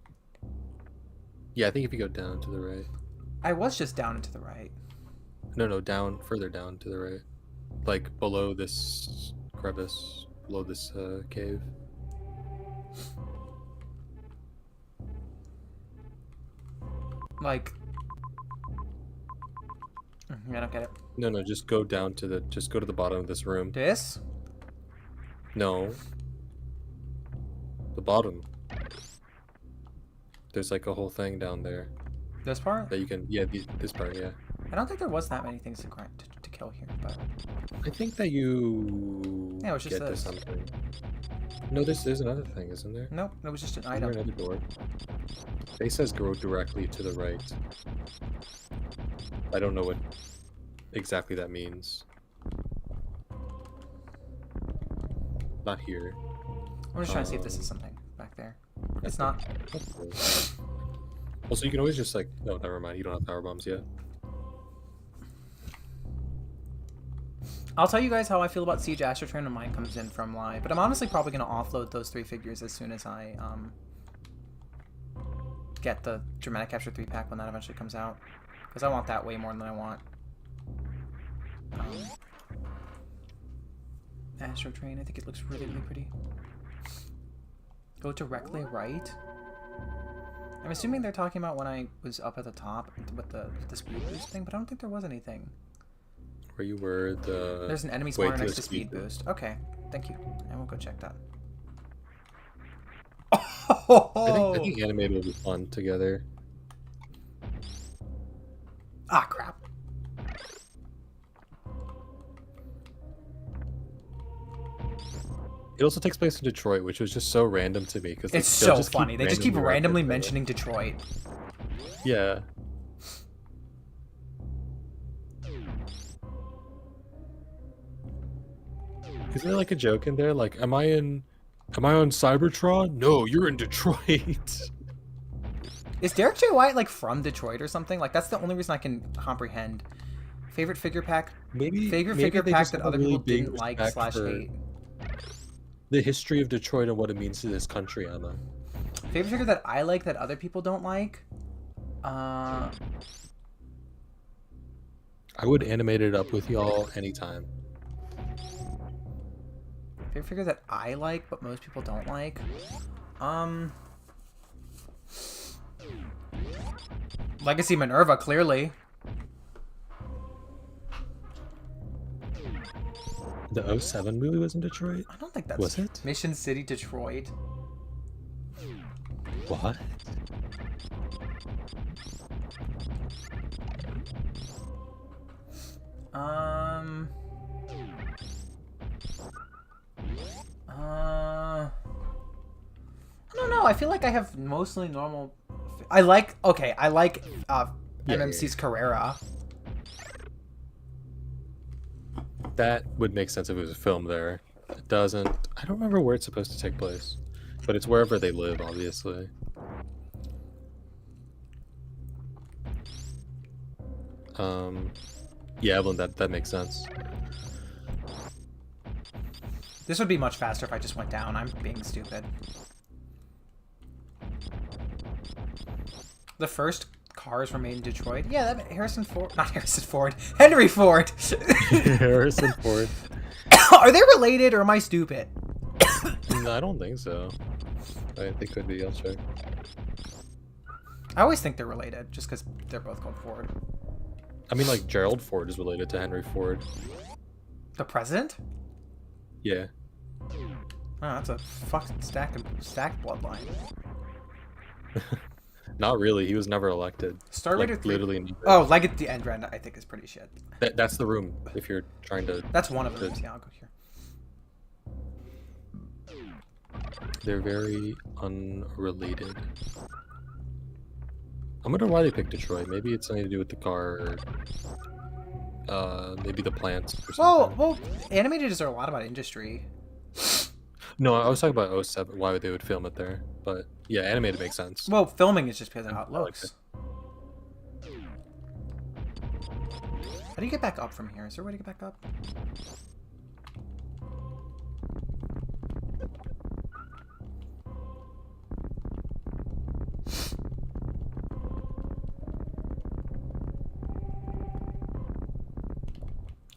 Yeah, I think if you go down to the right. I was just down and to the right. No, down, further down to the right. Like, below this crevice, below this, cave. Like... I don't get it. No, just go down to the... Just go to the bottom of this room. This? No. The bottom. There's like a whole thing down there. This part? That you can... Yeah, this part, yeah. I don't think there was that many things to grind to kill here, but... I think that you... Yeah, it was just get to this. something. No, there's another thing, isn't there? Nope, it was just an Is there item. another door? They says go directly to the right. I don't know what exactly that means. Not here. I'm just trying to see if this is something back there. It's not. Also, you can always just like... No, never mind. You don't have power bombs yet. I'll tell you guys how I feel about Siege Astrotrain when mine comes in from live, but I'm honestly probably going to offload those 3 figures as soon as I get the Dramatic Capture 3 pack when that eventually comes out, because I want that way more than I want Astrotrain. I think it looks really, really pretty. Go directly right. I'm assuming they're talking about when I was up at the top with the speed boost thing, but I don't think there was anything. Where you were, There's an enemy spawner next to speed boost. Okay, thank you. I won't go check that. I think animated will be fun together. Ah, crap. It also takes place in Detroit, which was just so random to me because It's so funny. They just keep randomly mentioning Detroit. Yeah. Isn't there like a joke in there? Like, am I on Cybertron? No, you're in Detroit. Is Derek J. White like from Detroit or something? Like that's the only reason I can comprehend. Favorite figure pack? Maybe figure they pack just that have a other really people big didn't like respect / for hate. the history of Detroit and what it means to this country, Emma. Favorite figure that I like that other people don't like? I would animate it up with y'all anytime. Favorite figure that I like but most people don't like? Legacy Minerva, clearly. The 07 movie was in Detroit? I don't think that's... Was it? Mission City, Detroit. What? I don't know. I feel like I have mostly normal... I like MMC's Carrera. That would make sense if it was a film there. It doesn't. I don't remember where it's supposed to take place. But it's wherever they live, obviously. Yeah, Evelyn, that makes sense. This would be much faster if I just went down. I'm being stupid. The first cars were made in Detroit. Yeah, that Harrison Ford, not Harrison Ford, Henry Ford. Harrison Ford. Are they related or am I stupid? No, I don't think so. They could be. I'll check. I always think they're related just because they're both called Ford. I mean, like Gerald Ford is related to Henry Ford. The president? Yeah. Oh, that's a fucking stacked bloodline. Not really. He was never elected. Star Raider 3. Literally. Never. Oh, Legacy End Rend I think is pretty shit. That's the room. If you're trying to. That's one of them. Yeah, I'll go here. They're very unrelated. I wonder why they picked Detroit. Maybe it's something to do with the car, or maybe the plants or something. Well, animated is a lot about industry. No, I was talking about 07, why they would film it there. But yeah, animated makes sense. Well, filming is just because of how it looks. How do you get back up from here? Is there a way to get back up?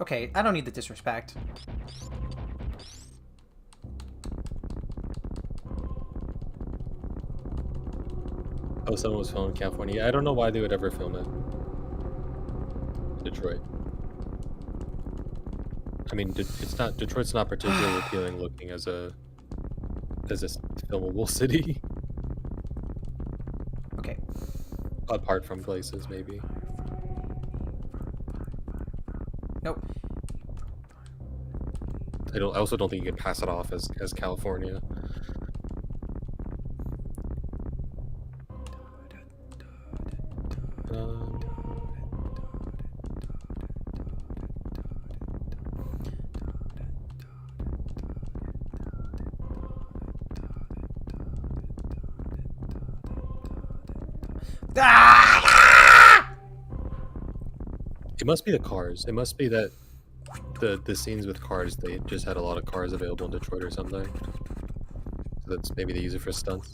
Okay, I don't need the disrespect. Oh, someone was filming California. I don't know why they would ever film it. Detroit. I mean, it's not Detroit's not particularly appealing looking as a filmable city. Okay. Apart from places, maybe. Nope. I also don't think you can pass it off as California. It must be the cars. It must be that the scenes with cars, they just had a lot of cars available in Detroit or something. So that's maybe they use it for stunts.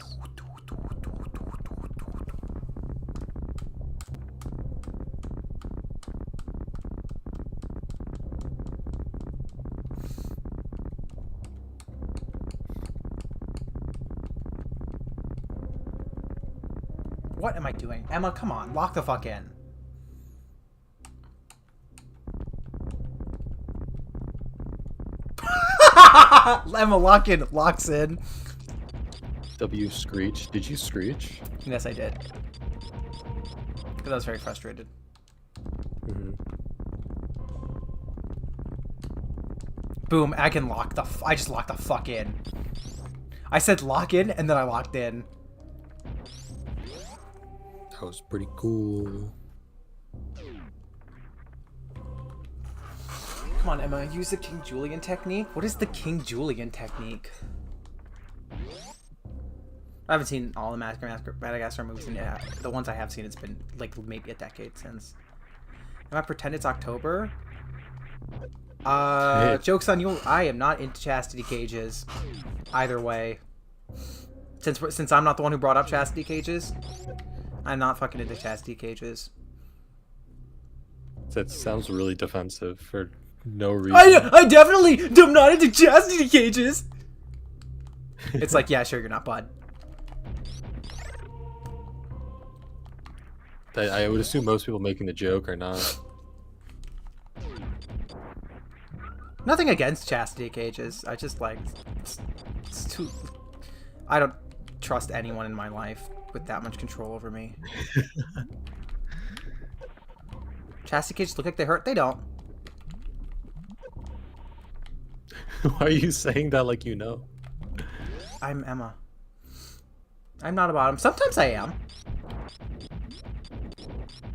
What am I doing? Emma, come on. Lock the fuck in. Emma, locks in. W screech. Did you screech? Yes, I did. Because I was very frustrated. Mm-hmm. Boom, I can lock the I just locked the fuck in. I said lock in, and then I locked in. That was pretty cool. Come on, Emma, use the King Julian technique. What is the King Julian technique? I haven't seen all the Madagascar movies, and the ones I have seen, it's been like maybe a decade since. Am I pretend it's October? Joke's on you. I am not into chastity cages. Either way. Since I'm not the one who brought up chastity cages, I'm not fucking into chastity cages. That sounds really defensive for no reason. I definitely am not into chastity cages. It's like, yeah, sure, you're not, bud. I would assume most people making the joke are not. Nothing against chastity cages. I just like it's too. I don't trust anyone in my life with that much control over me. Chastity cages look like they hurt. They don't. Why are you saying that like you know? I'm Emma. I'm not a bottom. Sometimes I am.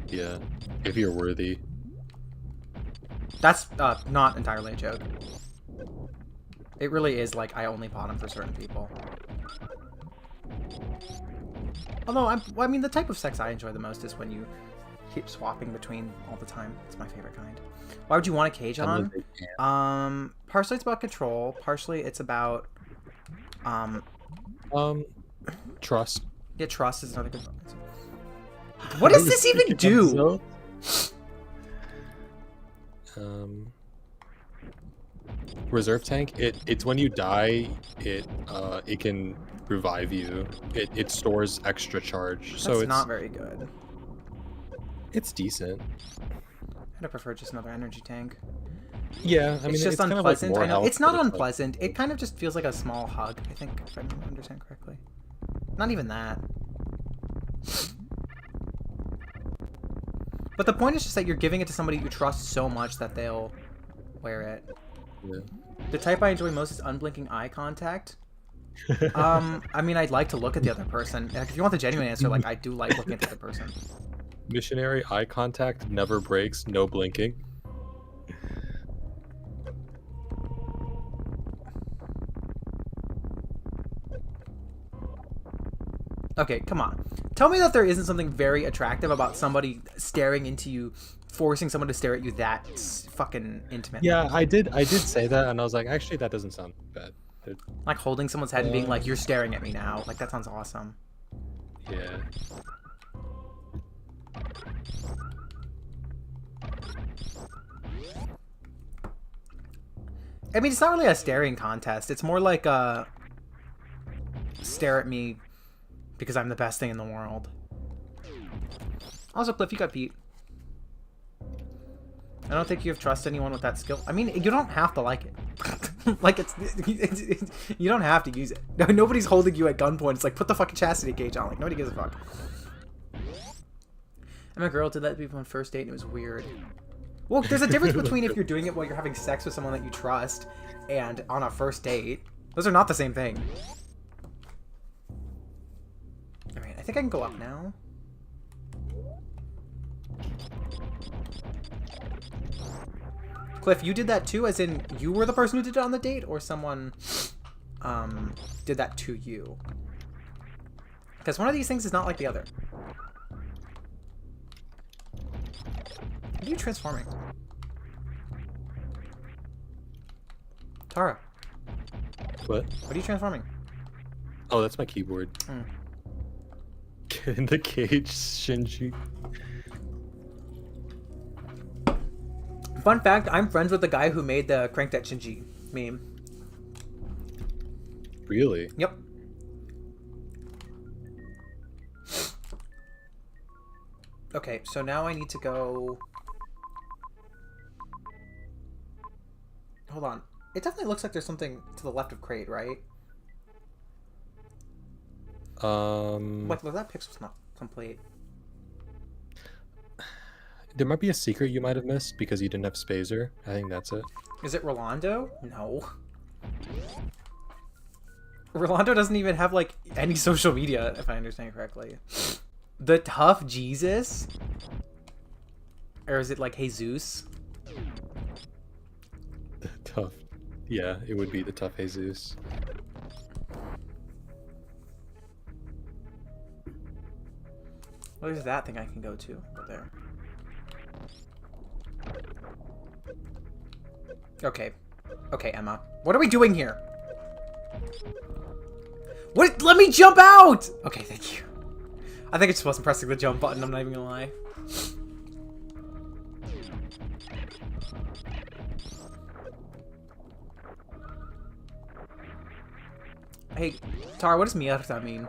Yeah, if you're worthy. That's not entirely a joke. It really is like I only bottom for certain people. Although I mean, the type of sex I enjoy the most is when you keep swapping between all the time. It's my favorite kind. Why would you want a cage on? Partially it's about control. Partially it's about trust. Yeah, trust is another good one. What does this even do? Reserve tank. It's when you die, it can revive you. It stores extra charge. So it's not very good. It's decent. I'd prefer just another energy tank. Yeah, I mean, it's just kind unpleasant. of like I know it's not like... unpleasant. It kind of just feels like a small hug. I think, if I understand correctly. Not even that. But the point is just that you're giving it to somebody you trust so much that they'll wear it. Yeah. The type I enjoy most is unblinking eye contact. I mean, I'd like to look at the other person. Like, if you want the genuine answer, like, I do like looking at the other person. Missionary eye contact never breaks, no blinking. Okay, come on. Tell me that there isn't something very attractive about somebody staring into you forcing someone to stare at you that fucking intimately. Yeah, I did say that, and I was like, actually, that doesn't sound bad. Like holding someone's head and being like, "You're staring at me now." Like that sounds awesome. Yeah. I mean, it's not really a staring contest. It's more like a stare at me because I'm the best thing in the world. Also, Cliff, you got beat. I don't think you have trust anyone with that skill. I mean, you don't have to like it. Like, it's you don't have to use it. Nobody's holding you at gunpoint. It's like, put the fucking chastity cage on. Like, nobody gives a fuck. I'm a girl did that to people on first date and it was weird. Well, there's a difference between if you're doing it while you're having sex with someone that you trust and on a first date. Those are not the same thing. Alright, I think I can go up now. Cliff, you did that too, as in you were the person who did it on the date, or someone did that to you? Because one of these things is not like the other. What are you transforming? Tara. What? What are you transforming? Oh, that's my keyboard. Get in the cage, Shinji. Fun fact, I'm friends with the guy who made the Crank That Shinji meme. Really? Yep. Okay, so now I need to go... Hold on. It definitely looks like there's something to the left of Crate, right? Wait, that pixel's not complete. There might be a secret you might have missed because you didn't have Spazer. I think that's it. Is it Rolando? No. Rolando doesn't even have, like, any social media, if I understand correctly. The Tough Jesus? Or is it, like, Jesus? Tough. Yeah, it would be the Tough Jesus. Well, there's that thing I can go to over there. Okay. Okay, Emma. What are we doing here? What? Let me jump out! Okay, thank you. I think I just wasn't pressing the jump button, I'm not even gonna lie. Hey, Tara, what does Mierda mean?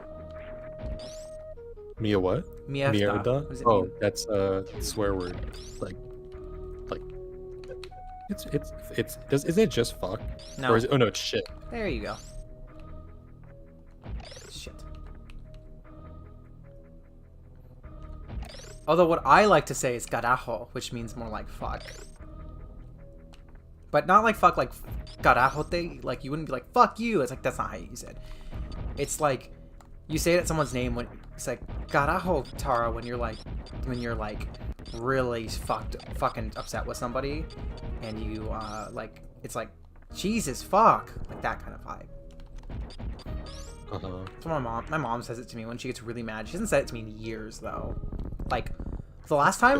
Mia what? Mierda. Mierda? What does it Oh, mean? that's a swear word. Like, isn't it just fuck? No. Or is it, oh no, it's shit. There you go. Shit. Although what I like to say is carajo, which means more like fuck. But not like fuck like carajote. Like, you wouldn't be like, fuck you. It's like, that's not how you use it. It's like, you say it at someone's name when it's like, carajo, Tara, when you're like really fucking upset with somebody. And you, like, it's like, Jesus, fuck. Like, that kind of vibe. Uh-huh. That's what my mom says it to me when she gets really mad. She hasn't said it to me in years, though. Like, the last time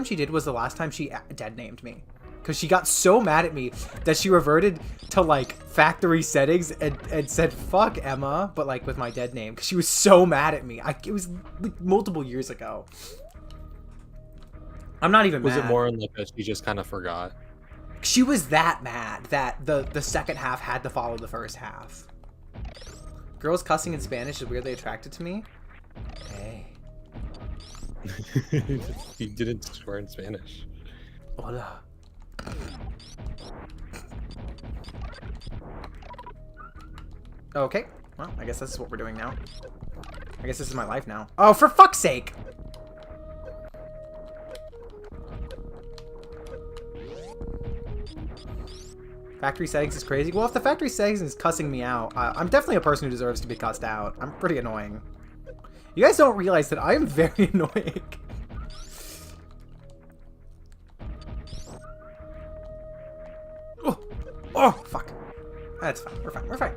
she did was the last time she dead named me. Because she got so mad at me that she reverted to, like, factory settings and said, fuck Emma, but, like, with my dead name. Because she was so mad at me. It was, like, multiple years ago. I'm not even mad. Was it more in, like, that she just kind of forgot? She was that mad that the second half had to follow the first half. Girls cussing in Spanish is weirdly attracted to me. Hey. You didn't swear in Spanish. Hola. Okay. Well, I guess this is what we're doing now. I guess this is my life now. Oh, for fuck's sake! Factory settings is crazy. Well, if the factory settings is cussing me out, I'm definitely a person who deserves to be cussed out. I'm pretty annoying. You guys don't realize that I am very annoying. Oh, oh, fuck. That's fine. We're fine. We're fine.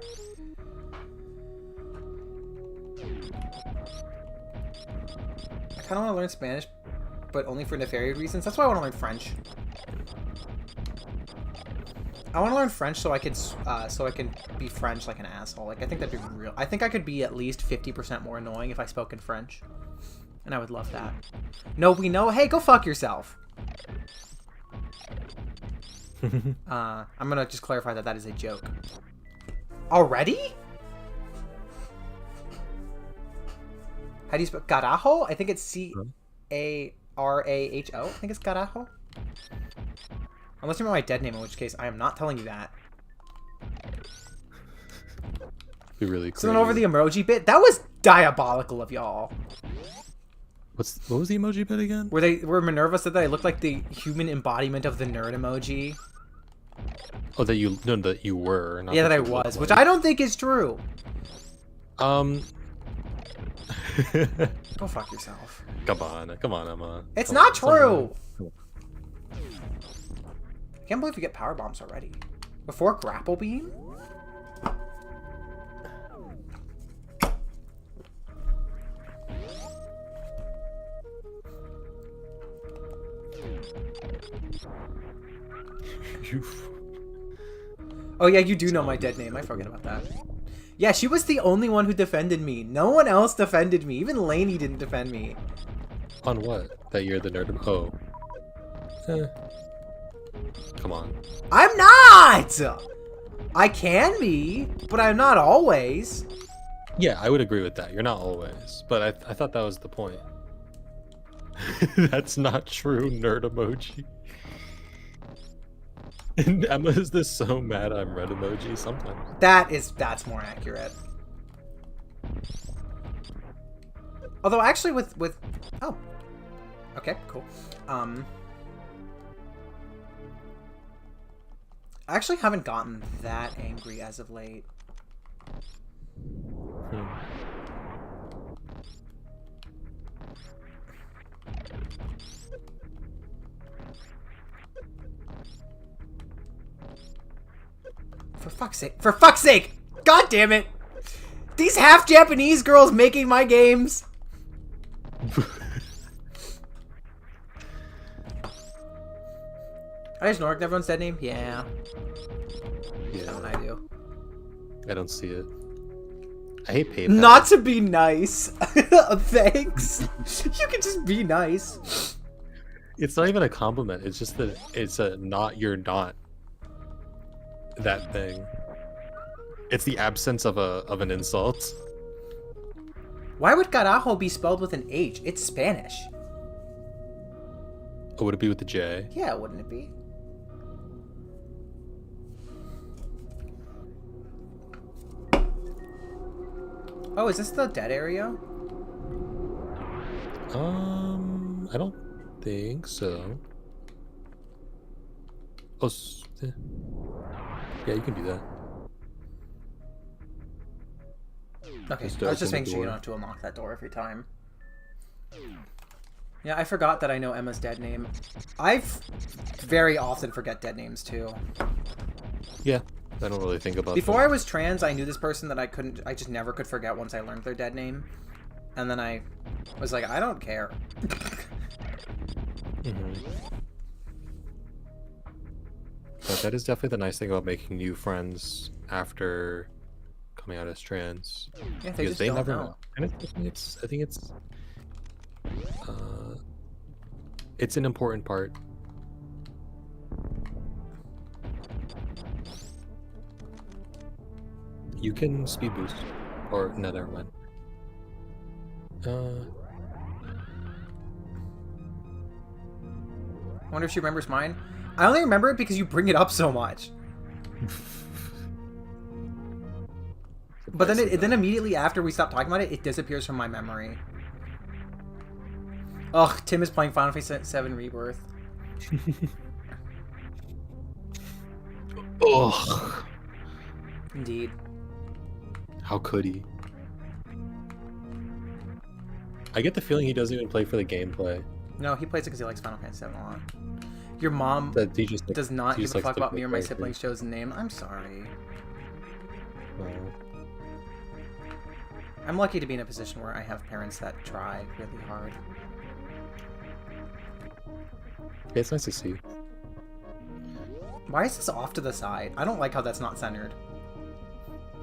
I kind of want to learn Spanish but only for nefarious reasons. That's why I want to learn French. I want to learn French so I can be French like an asshole. Like, I think that'd be real. I think I could be at least 50% more annoying if I spoke in French. And I would love that. No, we know. Hey, go fuck yourself. I'm gonna just clarify that that is a joke. Already? How do you spell carajo? I think it's C-A-R-A-H-O. I think it's carajo. Unless you know my dead name, in which case I am not telling you that. Be really So then over the emoji bit, that was diabolical of y'all. What was the emoji bit again? Where Minerva said that I looked like the human embodiment of the nerd emoji. Oh, that you were. Not Yeah, that I you was, looked which like. I don't think is true. Go fuck yourself. Come on, Emma. It's Come not on, true. come on. I can't believe you get power bombs already. Before grapple beam? Oh yeah, you do know my dead name. I forget about that. Yeah, she was the only one who defended me. No one else defended me. Even Lainey didn't defend me. On what? That you're the nerd? Oh. Come on. I'm not! I can be, but I'm not always. Yeah, I would agree with that. You're not always. But I thought that was the point. That's not true, nerd emoji. And Emma is this so mad I'm red emoji sometimes. That's more accurate. Although actually with oh. Okay, cool. I actually haven't gotten that angry as of late. For fuck's sake. For fuck's sake! God damn it! These half Japanese girls making my games! I just know everyone's dead name? Yeah. Yeah. That's what I do. I don't see it. I hate PayPal. Not to be nice. Thanks. You can just be nice. It's not even a compliment. It's just that it's a not, you're not that thing. It's the absence of an insult. Why would carajo be spelled with an H? It's Spanish. Oh, would it be with the J? Yeah, wouldn't it be? Oh, is this the dead area? I don't think so. Oh, yeah, you can do that. Okay, Just I was just open the making sure you door. don't have to unlock that door every time. Yeah, I forgot that I know Emma's dead name. I very often forget dead names too. Yeah, I don't really think about Before that. I was trans, I knew this person that I just never could forget once I learned their dead name. And then I was like, I don't care. But that is definitely the nice thing about making new friends after coming out as trans. Yeah, they Because just they don't never know. And I think it's an important part. You can speed boost, or no, never mind. I wonder if she remembers mine. I only remember it because you bring it up so much. But then immediately after we stop talking about it, it disappears from my memory. Ugh, Tim is playing Final Fantasy VII Rebirth. Ugh. Indeed. How could he? I get the feeling he doesn't even play for the gameplay. No, he plays it because he likes Final Fantasy VII a lot. Your mom That he just does not he give just a likes fuck to about play me or my characters. siblings' chosen name. I'm sorry. No. I'm lucky to be in a position where I have parents that try really hard. Okay, it's nice to see. Why is this off to the side? I don't like how that's not centered.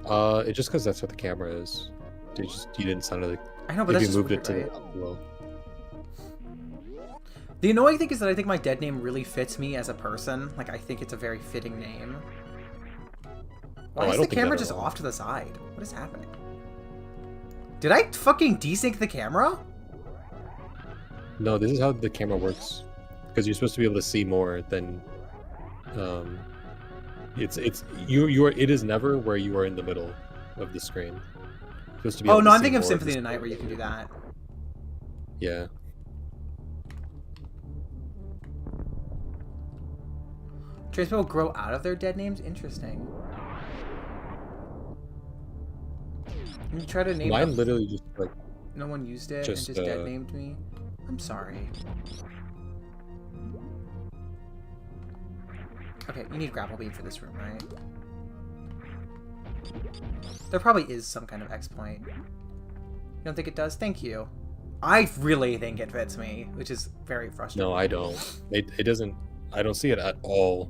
It's just because that's what the camera is. You didn't center the. I know, but If that's you just moved weird, it to right? the well. The annoying thing is that I think my dead name really fits me as a person. Like, I think it's a very fitting name. Why I is don't the think camera that at just all. off to the side? What is happening? Did I fucking desync the camera? No, this is how the camera works. Because you're supposed to be able to see more than. It is never where you are in the middle of the screen. You're supposed to be Oh able no, to I'm see thinking of more Symphony the of the Night where you screen. can do that. Yeah. Trans people grow out of their dead names? Interesting. Can you try to name Mine it? literally just like. No one used it just, and just dead named me? I'm sorry. Okay, you need grapple beam for this room, right? There probably is some kind of exploit. You don't think it does? Thank you. I really think it fits me, which is very frustrating. No, I don't. It doesn't. I don't see it at all.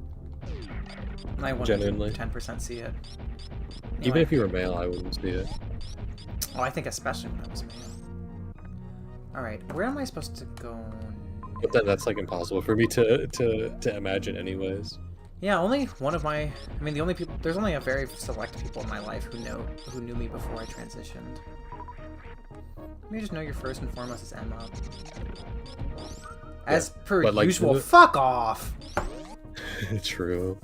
I Genuinely. 10% see it. Even Anyway. if you were male, I wouldn't see it. Oh, I think especially when I was male. Alright, where am I supposed to go? But then that's like impossible for me to imagine, anyways. Yeah, only one of my... I mean, the only people... There's only a very select people in my life who knew me before I transitioned. You just know your first and foremost is Emma. As per but, like, usual, the- fuck off! True.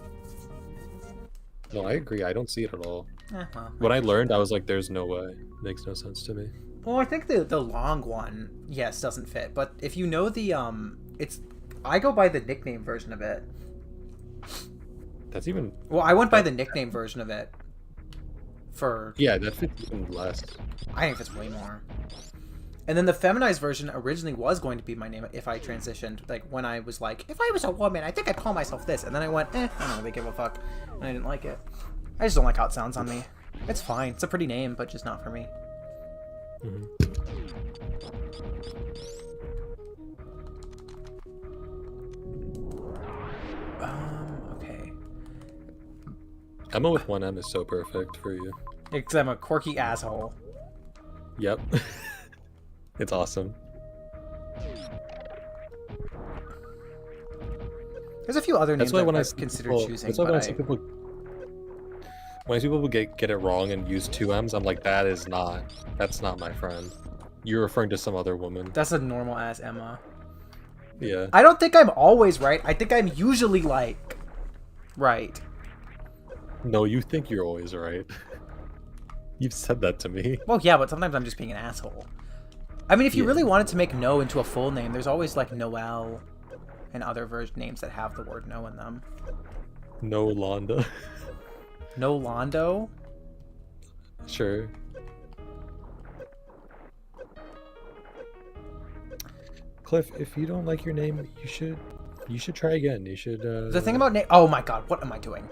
No, I agree. I don't see it at all. Well. When I learned, I was like, "There's no way." Makes no sense to me. Well, I think the long one, yes, doesn't fit. But if you know the it's... I go by the nickname version of it. That's even. Well, I went by the nickname version of it. For... Yeah, that fits even less. I think it's way more. And then the feminized version originally was going to be my name if I transitioned. Like, when I was like, if I was a woman, I think I'd call myself this. And then I went, I don't really give a fuck. And I didn't like it. I just don't like how it sounds on me. It's fine. It's a pretty name, but just not for me. Mm-hmm. Okay. Emma with one M is so perfect for you. Because I'm a quirky asshole. Yep. It's awesome. There's a few other names That's why that when I I've see considered people, choosing, that's why but when I see people, when I see people get it wrong and use two M's, I'm like, that's not my friend. You're referring to some other woman. that's a normal ass Emma. Yeah. I don't think I'm always right. I think I'm usually like right. No, you think you're always right. You've said that to me. Well, yeah, but sometimes I'm just being an asshole. I mean, if you Yeah. really wanted to make No into a full name, there's always like Noelle and other names that have the word No in them. No, Londa. No Londo? Sure. Cliff, if you don't like your name, you should try again. You should. The thing about name... Oh my god, what am I doing?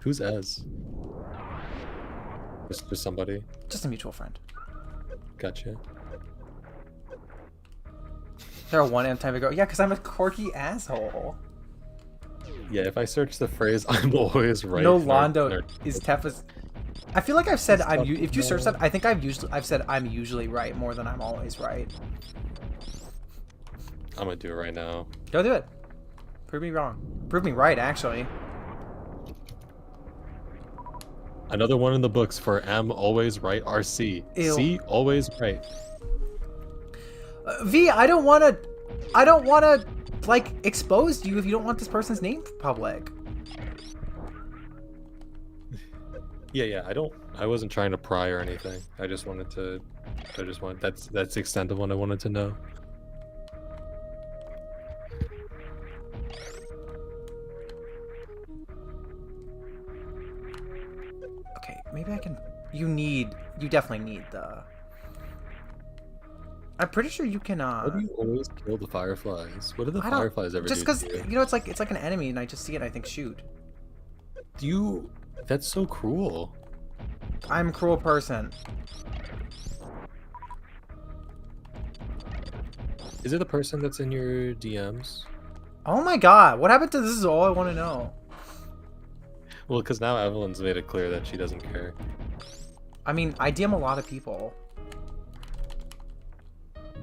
Who's Ez? Just somebody. Just a mutual friend. Gotcha. There are one time ago. Yeah, because I'm a quirky asshole. Yeah, if I search the phrase "I'm always right," No nerd- Londo nerd- is Tefa's. I feel like I've said Stop if you search no. that, I think I've said I'm usually right more than I'm always right. I'm gonna do it right now. Go do it. Prove me wrong. Prove me right, actually. Another one in the books for "am always right" RC. Ew. C always right. V, I don't want to, like, expose you if you don't want this person's name public. Yeah. I wasn't trying to pry or anything. That's the extent of what I wanted to know. Okay, maybe I can. You definitely need the. I'm pretty sure you can. Why do you always kill the fireflies? What do the I don't- fireflies ever Just do? because to you? you know, it's like an enemy, and I just see it, and I think shoot. That's so cruel. I'm a cruel person. Is it the person that's in your DMs? Oh my god, what happened to this is all I want to know. Well, because now Evelyn's made it clear that she doesn't care. I mean, I DM a lot of people.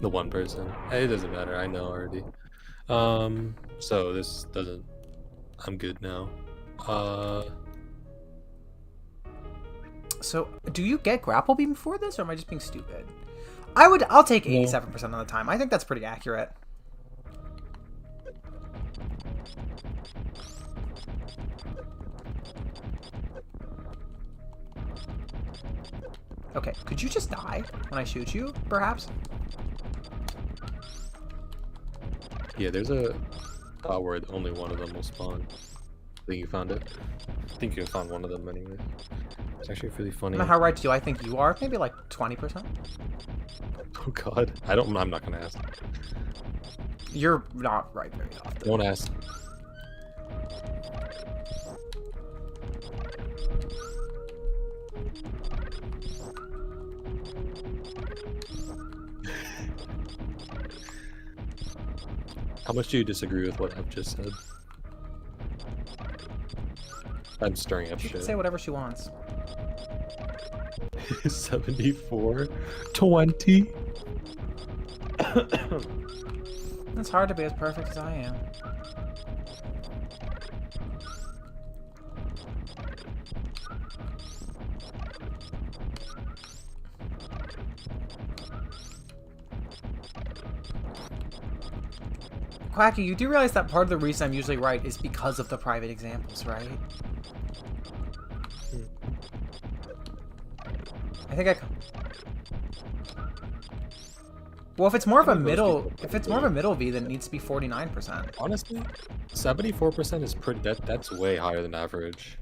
The one person. It doesn't matter. I know already. So this doesn't. I'm good now. So, do you get grapple beam for this, or am I just being stupid? I'll take 87% of the time. I think that's pretty accurate. Okay, could you just die when I shoot you, perhaps? Yeah, there's a spot where only one of them will spawn. I think you found it. I think you found one of them anyway. It's actually really funny. How right do I think you are? Maybe like 20%? Oh god. I'm not gonna ask. You're not right very often. Don't ask. How much do you disagree with what I've just said? I'm stirring up She can shit. say whatever she wants. 74? 20? It's hard to be as perfect as I am. Quacky, you do realize that part of the reason I'm usually right is because of the private examples, right? I think well, if it's more of a middle, V, then it needs to be 49%. Honestly, 74% is pretty. That's way higher than average,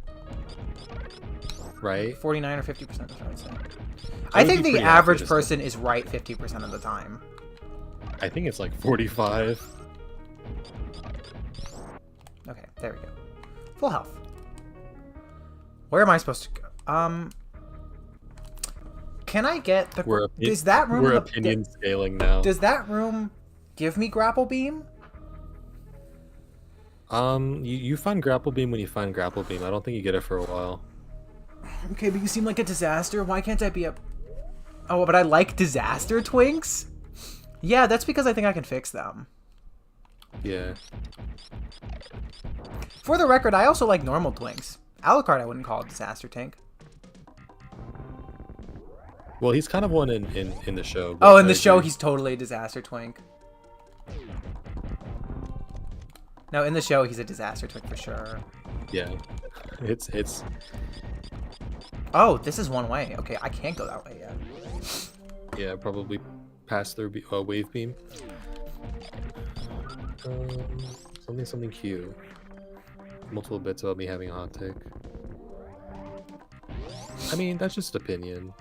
right? 49 or 50% is what I'd say. I think the average person is right 50% of the time. I think it's like 45. Okay, there we go. Full health. Where am I supposed to go? Can I get the... Is that room... We're opinion scaling now. Does that room give me grapple beam? You find grapple beam when you find grapple beam. I don't think you get it for a while. Okay, but you seem like a disaster. Why can't I be a... Oh, but I like disaster twinks? Yeah, that's because I think I can fix them. Yeah. For the record, I also like normal twinks. Alucard I wouldn't call a disaster tank. Well, he's kind of one in the show. Oh, in the show, he's totally a disaster twink. No, in the show, he's a disaster twink for sure. Yeah. It's... Oh, this is one way. Okay, I can't go that way yet. Yeah, probably pass through wave beam. Something Q. Multiple bits about me having a hot take. I mean, that's just opinion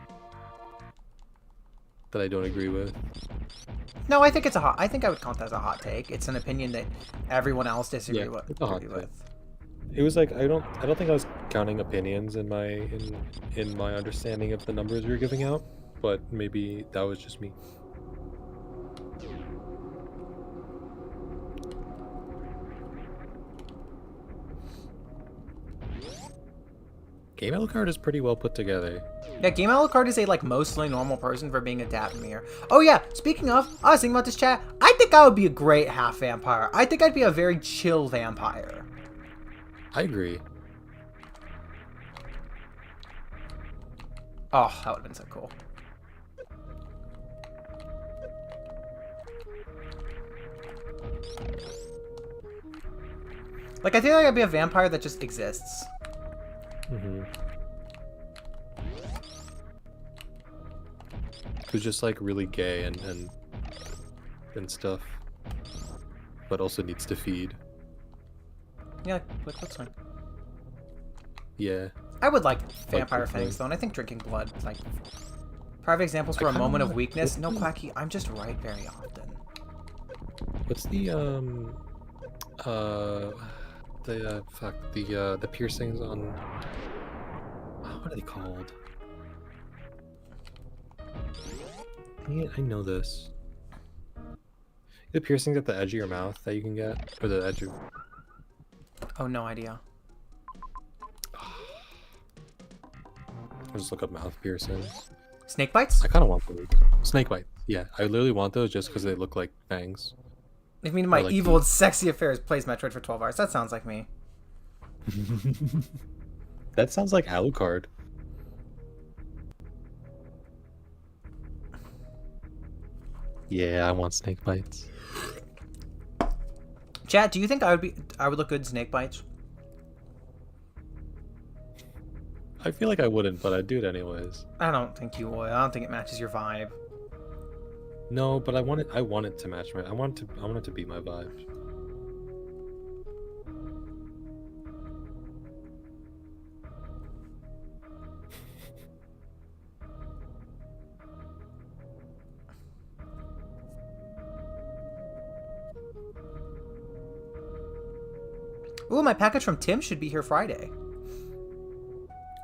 that I don't agree with. No, I think it's a hot. I think I would count that as a hot take. It's an opinion that everyone else disagrees with. It's a hot take. It was like I don't think I was counting opinions in my understanding of the numbers we were giving out, but maybe that was just me. Game Alucard is pretty well put together. Yeah, Game Alucard is a mostly normal person for being a Dathomir. Oh yeah, speaking of, I was thinking about this chat. I think I would be a great half vampire. I think I'd be a very chill vampire. I agree. Oh, that would have been so cool. I feel like I'd be a vampire that just exists. Mm-hmm. Who's just really gay and stuff, but also needs to feed. Yeah, that's fine. Yeah. I would like vampire things though, and I think drinking blood, private examples for a moment of weakness. No, Quacky, I'm just right very often. What's the the piercings on, what are they called? I know this. The piercings at the edge of your mouth that you can get, or the edge of. Oh, no idea. I'll just look up mouth piercings. Snake bites? I kind of want those. Snake bite. Yeah, I literally want those just because they look like fangs. I mean, my like evil the- and sexy affairs plays Metroid for 12 hours. That sounds like me. That sounds like Alucard. Yeah, I want snake bites. Chat, do you think I would look good in snake bites? I feel like I wouldn't, but I'd do it anyways. I don't think you would. I don't think it matches your vibe. No, but I want it to match my. I want it to be my vibe. Ooh, my package from Tim should be here Friday.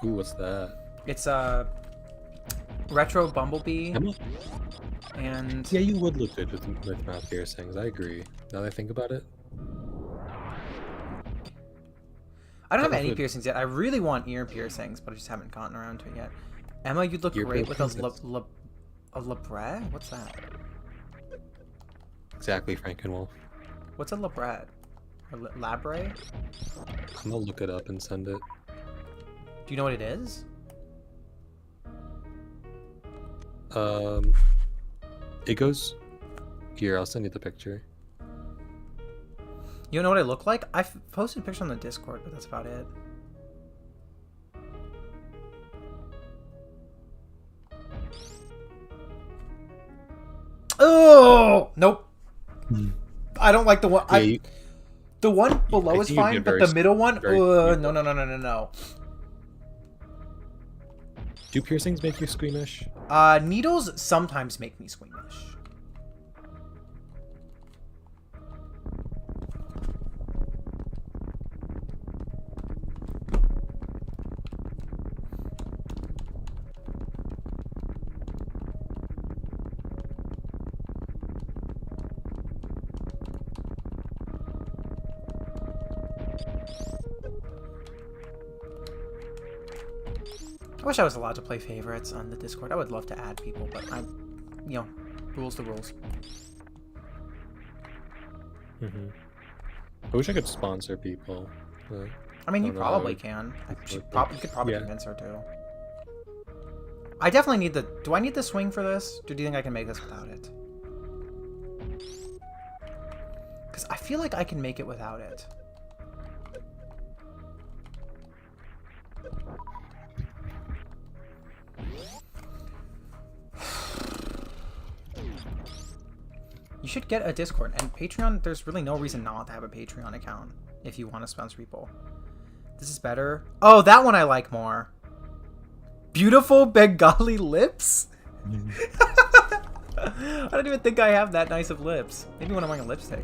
Ooh, what's that? It's a retro Bumblebee, Emma? and Yeah, you would look good with mouth piercings. I agree. Now that I think about it. I don't have That any would- piercings yet. I really want ear piercings, but I just haven't gotten around to it yet. Emma, you'd look Ear great with a piercings? labret? What's that? Exactly, Frankenwolf. What's a labret? Or labre? I'm gonna look it up and send it. Do you know what it is? It goes here. I'll send you the picture. You know what I look like? I've posted a picture on the Discord, but that's about it. Oh nope. I don't like the one. Yeah, The one below I is think you'd fine, get but very the middle one, very no, no, no, no, no, no. do piercings make you squeamish? Needles sometimes make me squeamish. I wish I was allowed to play favorites on the Discord. I would love to add people, but you know, rules the rules. Mm-hmm. I wish I could sponsor people. But I mean, you don't know, probably I can. You would- could probably yeah. convince her to. I definitely need the... Do I need the swing for this? Or do you think I can make this without it? Because I feel like I can make it without it. You should get a Discord and Patreon. There's really no reason not to have a Patreon account if you want to sponsor people. This is better. Oh, that one I like more. Beautiful Bengali lips? I don't even think I have that nice of lips. Maybe when I'm wearing a lipstick.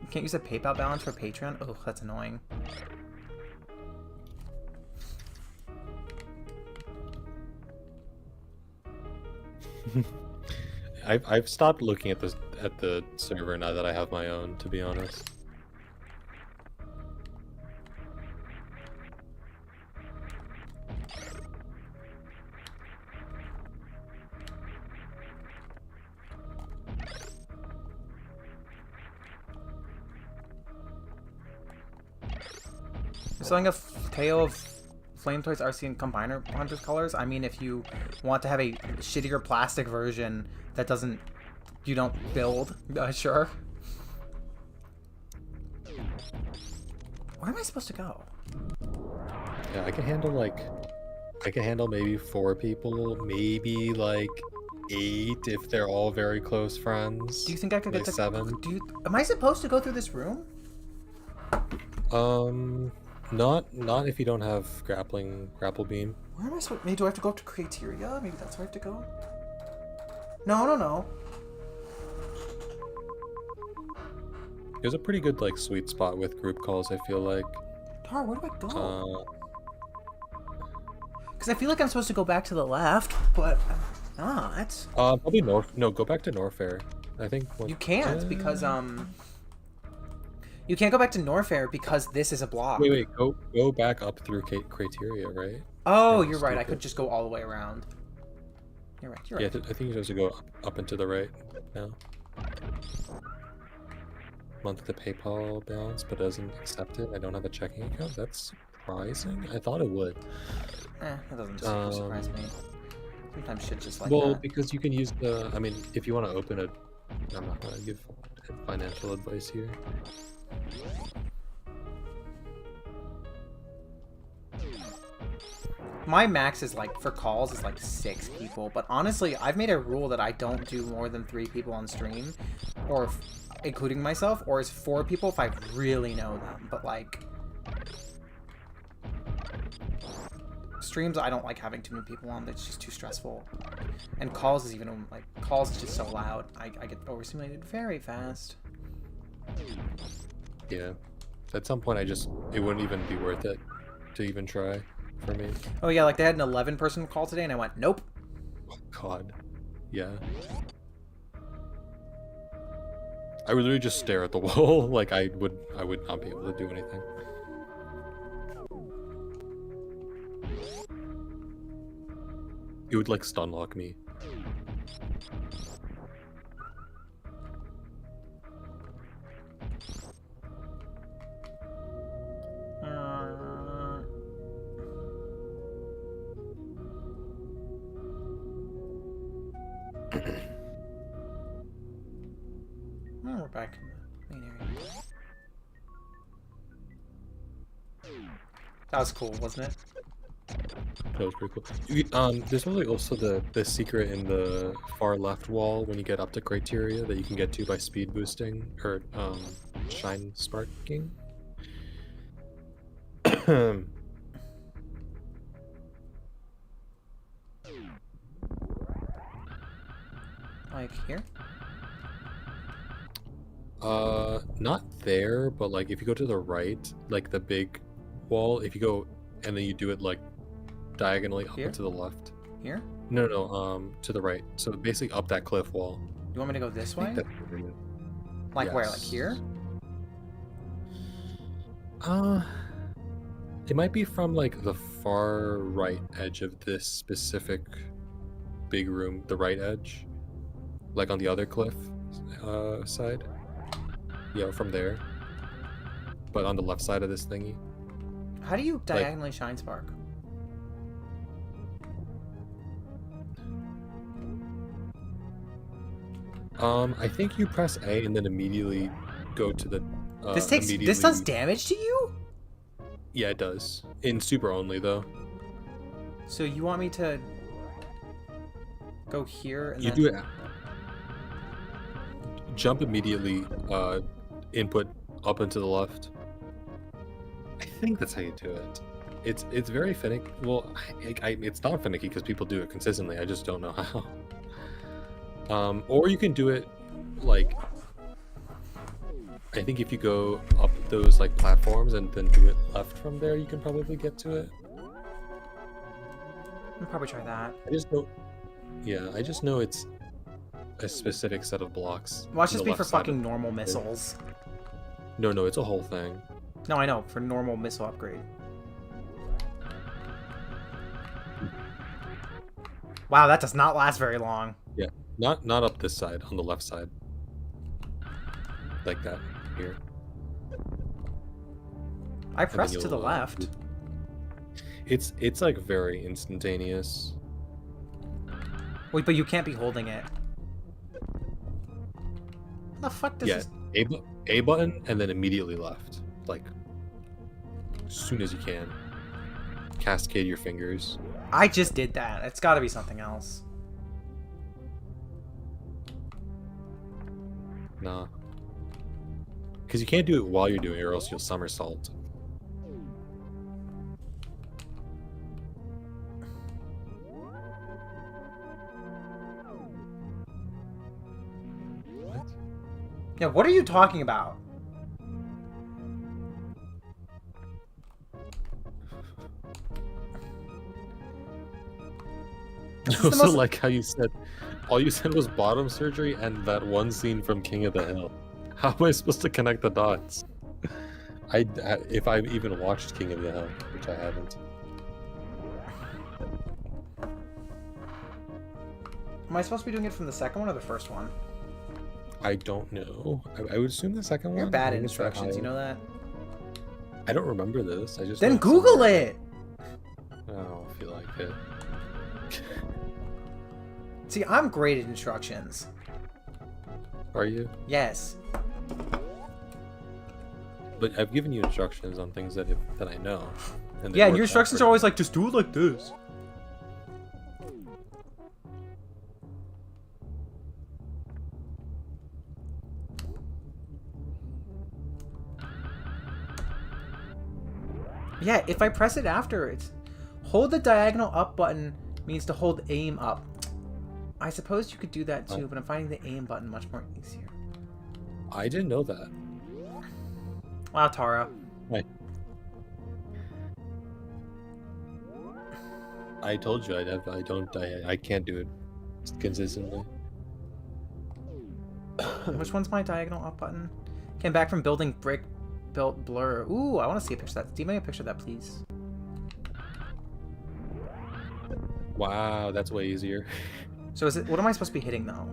You can't use a PayPal balance for Patreon? Oh, that's annoying. I've stopped looking at the server now that I have my own, to be honest. You're selling a Tale of Flame Toys RC and Combiner Hunters colors? I mean, if you want to have a shittier plastic version that doesn't... You don't build, sure. Where am I supposed to go? Yeah, I can handle maybe 4 people, maybe like 8 if they're all very close friends. Do you think I could like get to... 7. Am I supposed to go through this room? Not if you don't have grapple beam. Where am I supposed... Maybe do I have to go up to Criteria? Maybe that's where I have to go? No, no, no. There's a pretty good like sweet spot with group calls, I feel like. Tar, where do I go? Because I feel like I'm supposed to go back to the left, but I'm not. Probably north. No, go back to Norfair. I think You can't because you can't go back to Norfair because this is a block. Wait. Go back up through Criteria, right? Oh, Yeah, you're right. I stupid. could just go all the way around. You're right. You're Yeah, right. I think you're supposed to go up and to the right now. Month the PayPal balance, but doesn't accept it. I don't have a checking account. That's surprising. I thought it would. That doesn't super surprise me. Sometimes shit just like well, that. because you can use the. I mean, if you want to open it, I'm not gonna give financial advice here. My max is like, for calls, is like 6 people. But honestly, I've made a rule that I don't do more than 3 people on stream. Or, including myself. Or is 4 people if I really know them. But like... streams, I don't like having too many people on. It's just too stressful. And calls is even, like, calls is just so loud. I get overstimulated very fast. Yeah. At some point, it wouldn't even be worth it to even try for me. Oh yeah, like they had an 11-person call today, and I went, nope. Oh, God. Yeah. I would literally just stare at the wall. Like, I would not be able to do anything. It would, like, stun lock me. Oh, we're back in the main area. That was cool, wasn't it? That was pretty cool. There's probably also the secret in the far left wall when you get up to Criteria that you can get to by speed boosting or shine sparking. Like here? Not there, but like if you go to the right, like the big wall, if you go and then you do it like diagonally up Here? and to the left. Here? No, to the right. So basically up that cliff wall. You want me to go this I think way? that's- Like where? Like here? It might be from like the far right edge of this specific big room, the right edge, like on the other cliff side. Yeah, from there. But on the left side of this thingy. How do you diagonally shine spark? I think you press A and then immediately go to the. This does damage to you? Yeah, it does. In super only though. So you want me to go here and You then... do it. Jump immediately. Input up and to the left. I think that's how you do it. It's very finicky. Well, it's not finicky because people do it consistently. I just don't know how. Or you can do it like, I think if you go up those like platforms and then do it left from there, you can probably get to it. I'll probably try that. I just know. Yeah, I just know it's a specific set of blocks. Watch on this the be left for side fucking of- normal missiles. No, it's a whole thing. No, I know. For normal missile upgrade. Wow, that does not last very long. Yeah, not up this side, on the left side. Like that, here. I And then pressed to the you'll, left. It's like very instantaneous. Wait, but you can't be holding it. What the fuck does Yeah, this... A button and then immediately left. Like, as soon as you can. Cascade your fingers. I just did that. It's gotta be something else. Nah. Because you can't do it while you're doing it or else you'll somersault. What? Yeah, what are you talking about? This I is the also most. like how you said all you said was bottom surgery and that one scene from King of the Hill. How am I supposed to connect the dots? If I've even watched King of the Hill, which I haven't. Am I supposed to be doing it from the second one or the first one? I don't know. I would assume the second one. You're bad I at think it's that instructions, you high. know that? I don't remember this. I just Then know it's Google somewhere. it! I don't feel like it. See, I'm great at instructions. Are you? Yes. But I've given you instructions on things that I know. And they Yeah, and work your out instructions pretty are always like, just do it like this. Yeah, if I press it after, it's... Hold the diagonal up button means to hold aim up. I suppose you could do that too, but I'm finding the aim button much more easier. I didn't know that. Wow, Tara. Right. I told you I can't do it consistently. Which one's my diagonal up button? Came back from building brick, built blur. Ooh, I want to see a picture of that. Email me a picture of that, please. Wow, that's way easier. So is it? What am I supposed to be hitting though?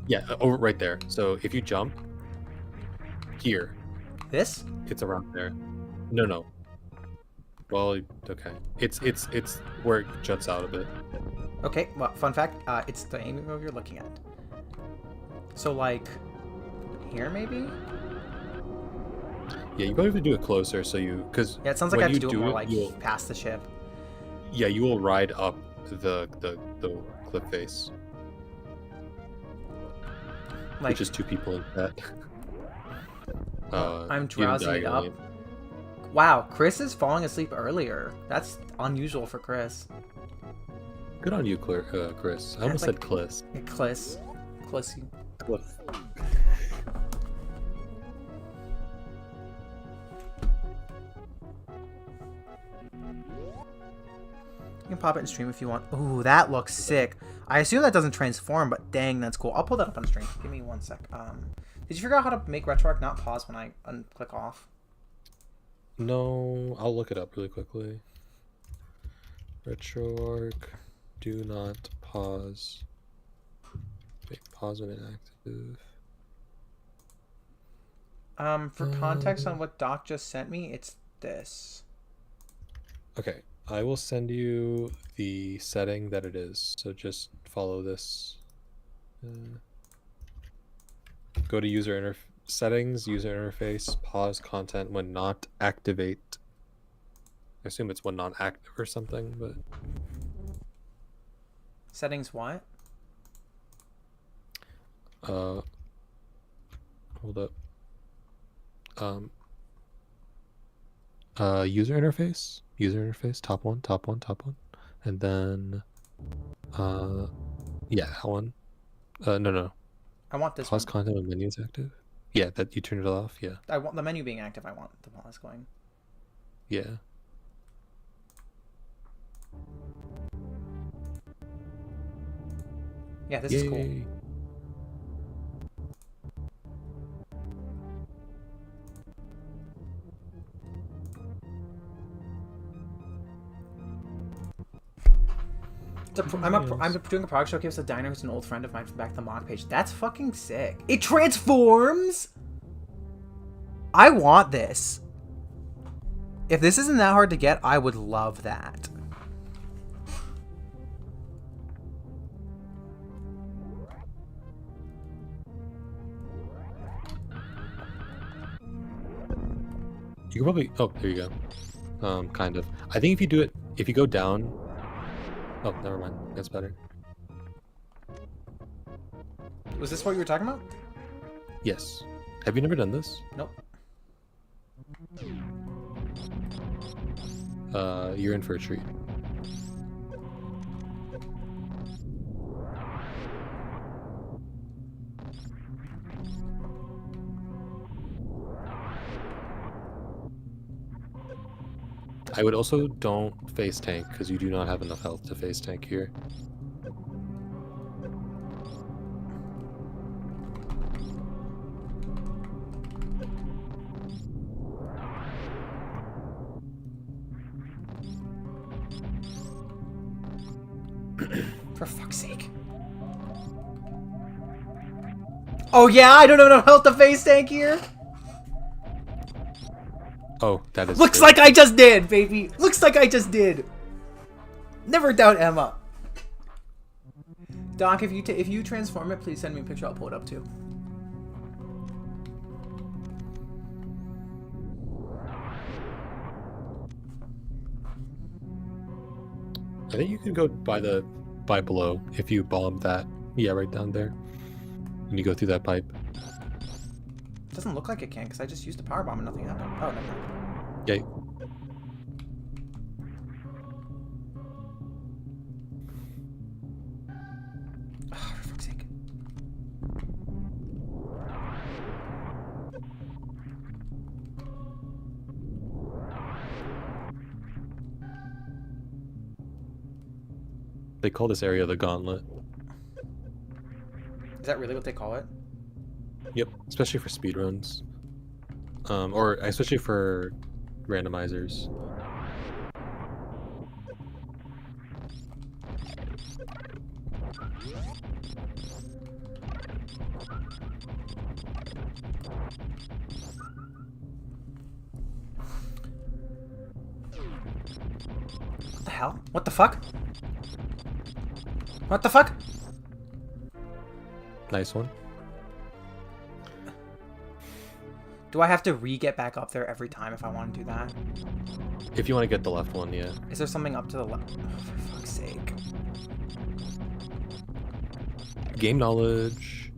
Yeah, over right there. So if you jump here, This? it's around there. No. Well, okay. It's where it juts out a bit. Okay. Well, fun fact. It's the aim wheel you're looking at. So like, here maybe? Yeah, you probably have to do it closer so you because Yeah, it sounds like I have to do it more like you'll, past the ship. yeah, you will ride up the cliff face, Like, which is two people in that. I'm even drowsing it up. diagonally. Wow, Chris is falling asleep earlier. That's unusual for Chris. Good on you, Chris. I almost like- said Cliss. Yeah, Cliss. Clissy. Cliff. You can pop it in stream if you want. Ooh, that looks sick. I assume that doesn't transform, but dang, that's cool. I'll pull that up on stream. Give me 1 sec. Did you figure out how to make RetroArch not pause when I unclick off? No, I'll look it up really quickly. RetroArch, do not pause. Make pause when inactive. For context on what Doc just sent me, it's this. Okay, I will send you the setting that it is. So just follow this. Go to user settings, user interface, pause content when not activate. I assume it's when not active or something, but Settings what? hold up. User interface, top one, and then yeah, that one. No. I want this Pause one. content when menu is active. Yeah, that you turn it off. Yeah, I want the menu being active. I want the pause going. yeah. Yeah, this is cool. Yay. I'm doing a product showcase with a diner who's an old friend of mine from back to the mod page. That's fucking sick. It transforms? I want this. If this isn't that hard to get, I would love that. You can probably. Oh, there you go. Kind of. I think if you go down. Oh, never mind. That's better. Was this what you were talking about? Yes. Have you never done this? Nope. You're in for a treat. I would also don't face tank because you do not have enough health to face tank here. For fuck's sake. Oh yeah, I don't know how to health the face tank here. Oh, that is. Looks good. like I just did, baby. Looks like I just did. Never doubt Emma. Doc, if you transform it, please send me a picture. I'll pull it up too. I think you can go by below if you bomb that. Yeah, right down there. And you go through that pipe. It doesn't look like it can because I just used a power bomb and nothing happened. Oh, never mind. Yeah. Oh, for fuck's sake. They call this area the Gauntlet. Is that really what they call it? Yep, especially for speedruns. Or especially for randomizers. What the hell? What the fuck? What the fuck? Nice one. Do I have to get back up there every time if I want to do that? If you want to get the left one, yeah. Is there something up to the left? Oh, for fuck's sake. Game knowledge.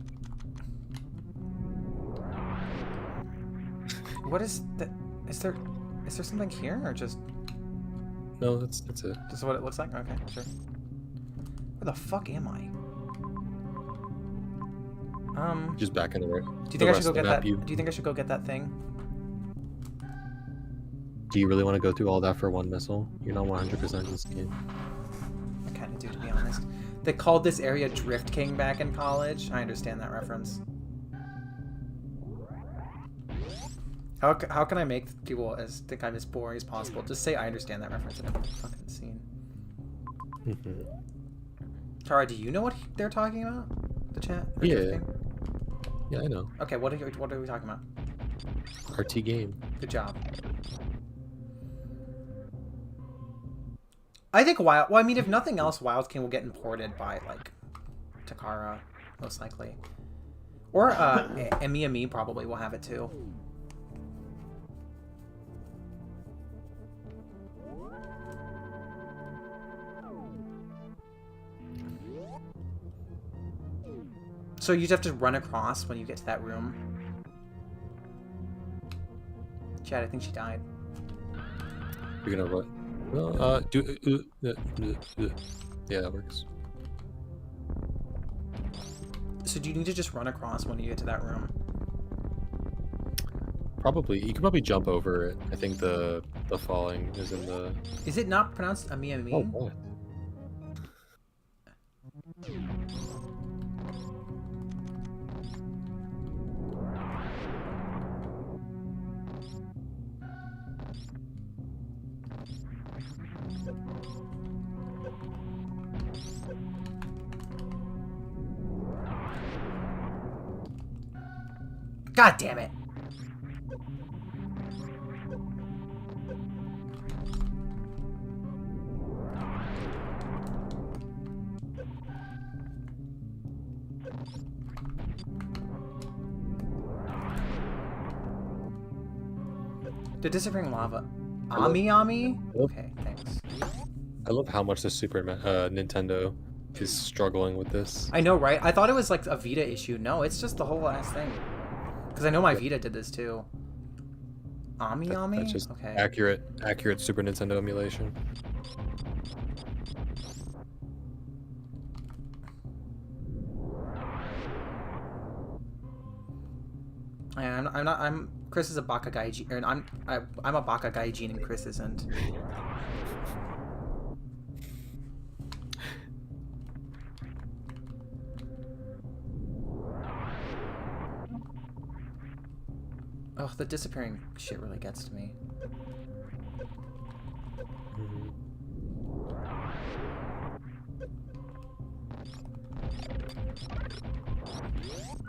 What is that? Is there something here or just No, that's it. just what it looks like? Okay, sure. Where the fuck am I? Just back in the right. Do you think I should go get that? Do you think I should go get that thing? Do you really want to go through all that for one missile? You're not 100% in this game. I kind of do, to be honest. They called this area Drift King back in college. I understand that reference. How can I make people think I'm as boring as possible? Just say I understand that reference in every fucking scene. Tara, do you know what they're talking about? The chat? Or Yeah. Drift King? Yeah, I know. Okay, what are we talking about? RT game. Good job. I think Well, I mean, if nothing else, Wild King will get imported by like Takara, most likely, or Emi probably will have it too. So you just have to run across when you get to that room. Chad, I think she died. You're gonna what? Well, yeah, that works. So do you need to just run across when you get to that room? Probably. You can probably jump over it. I think the falling is in the. Is it not pronounced Emi? Oh, what? God damn it! The disappearing lava. Ami? Okay, thanks. I love how much the Super Nintendo is struggling with this. I know, right? I thought it was like a Vita issue. No, it's just the whole ass thing. Because I know my Vita did this too. Ami? That's just okay. accurate Super Nintendo emulation. I'm Chris is a Baka Gaijin, or I'm a Baka Gaijin and Chris isn't. Oh, the disappearing shit really gets to me.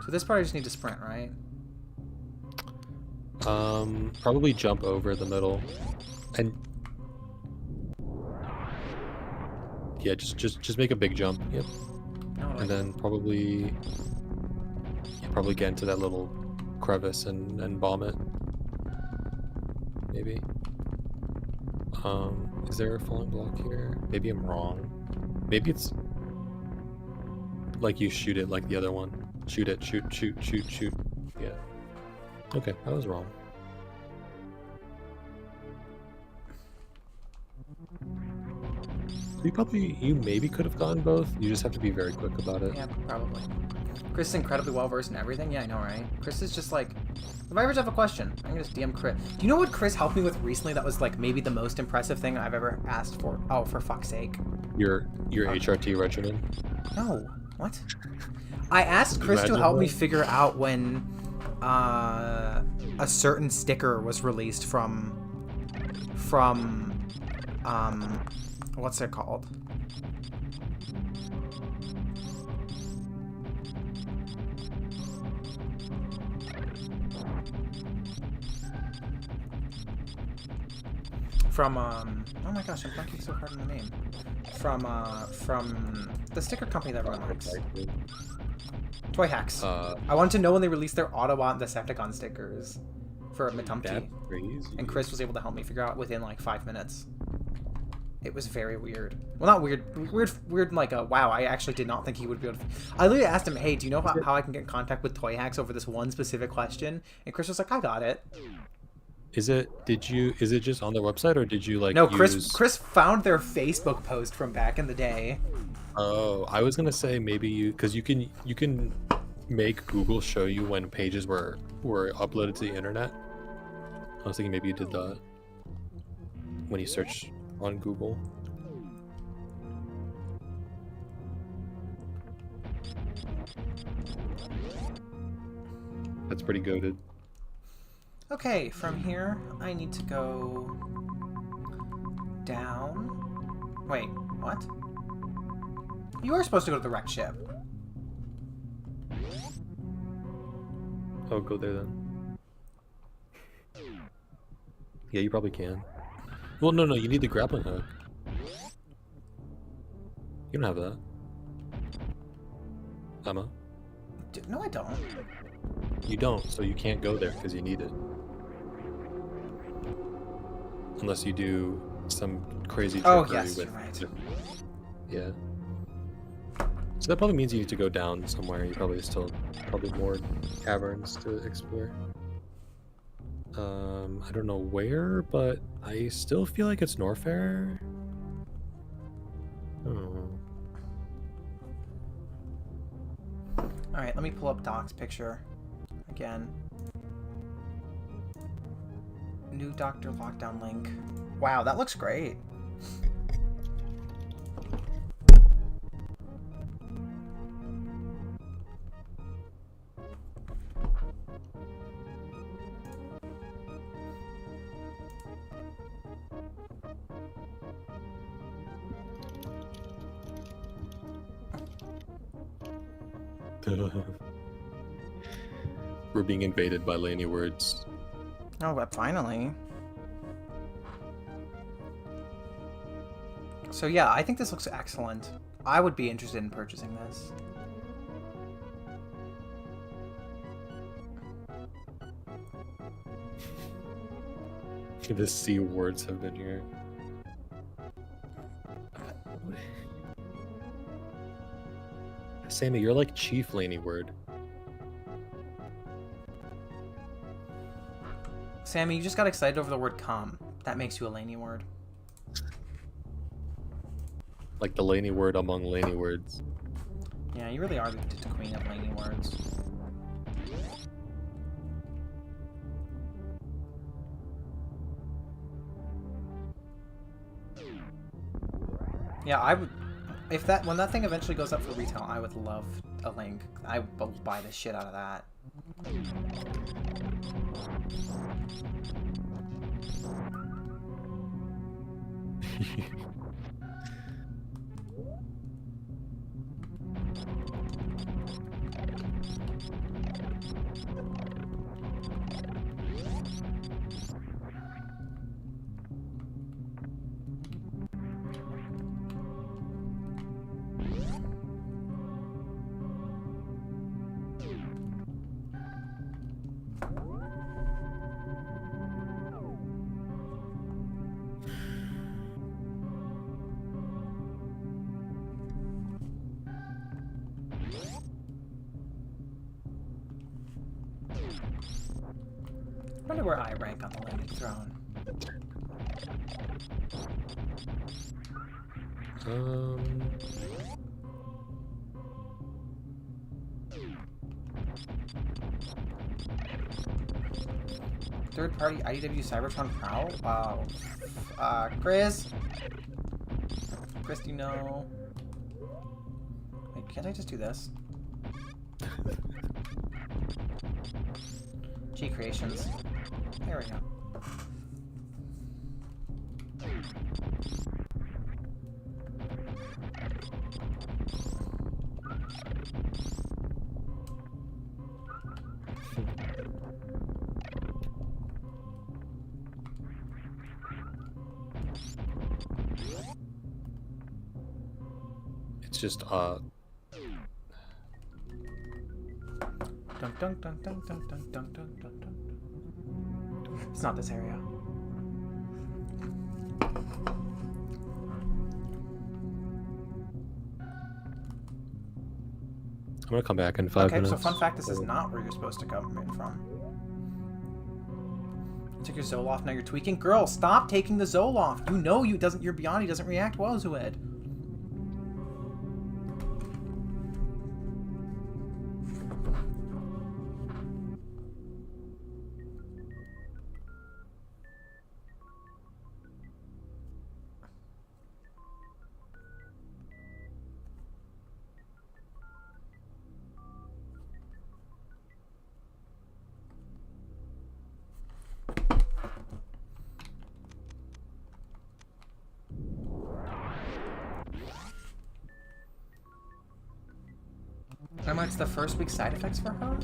So this part I just need to sprint, right? Probably jump over the middle, and yeah, just make a big jump. Yep. No, And then probably get into that little crevice and bomb it. Maybe. Is there a falling block here? Maybe I'm wrong. Maybe it's like you shoot it like the other one. Shoot it, shoot. Yeah. Okay, I was wrong. You maybe could have gotten both. You just have to be very quick about it. Yeah, probably. Chris is incredibly well versed in everything. Yeah, I know, right? Chris is just like, if I ever have a question, I'm gonna just DM Chris. Do you know what Chris helped me with recently? That was like maybe the most impressive thing I've ever asked for. Oh, for fuck's sake! Your HRT regimen. No, what? I asked Chris to help me figure out when a certain sticker was released from what's it called? From oh my gosh, I'm blanking so hard on the name. From the sticker company that everyone likes. Toy Hacks. I wanted to know when they released their Autobot and Decepticon stickers for Matumti. And Chris was able to help me figure out within like 5 minutes. It was very weird. Well, not weird like a wow, I actually did not think he would be able to... I literally asked him, hey, do you know how I can get in contact with Toy Hacks over this one specific question? And Chris was like, I got it. Is it just on their website, or did you like No, Chris found their Facebook post from back in the day. Oh, I was gonna say maybe because you can make Google show you when pages were uploaded to the internet. I was thinking maybe you did that when you search on Google. That's pretty goated. Okay, from here, I need to go down. Wait, what? You are supposed to go to the wrecked ship. Oh, go there then. Yeah, you probably can. Well, no, you need the grappling hook. You don't have that. Emma? No, I don't. You don't, so you can't go there because you need it. Unless you do some crazy trickery Oh, yes, with... you're right. Yeah. So that probably means you need to go down somewhere. You probably more caverns to explore. I don't know where, but I still feel like it's Norfair. Oh. Alright, let me pull up Doc's picture again. New Doctor Lockdown link. Wow, that looks great. We're being invaded by Laney words. Oh, but finally. So yeah, I think this looks excellent. I would be interested in purchasing this. The C words have been here. Sammy, you're like Chief Laney word. Sammy, you just got excited over the word "come." That makes you a Laney word. Like the Laney word among Laney words. Yeah, you really are the queen of Laney words. Yeah, I would. When that thing eventually goes up for retail, I would love a link. I will buy the shit out of that. Wonder where I rank on the landing throne. Third-party IDW Cybertron Prowl? Wow. Chris? Chris, do you know? Wait, can't I just do this? G Creations. There we go. It's just Dun dun dun dun dun dun dun dun dun dun. It's not this area. I'm gonna come back in 5 minutes. Okay, so fun fact, this is not where you're supposed to come in from. You took your Zoloft, now you're tweaking? Girl, stop taking the Zoloft! You know your Beyond doesn't react well to it. Remember, it's the first week side effects for her?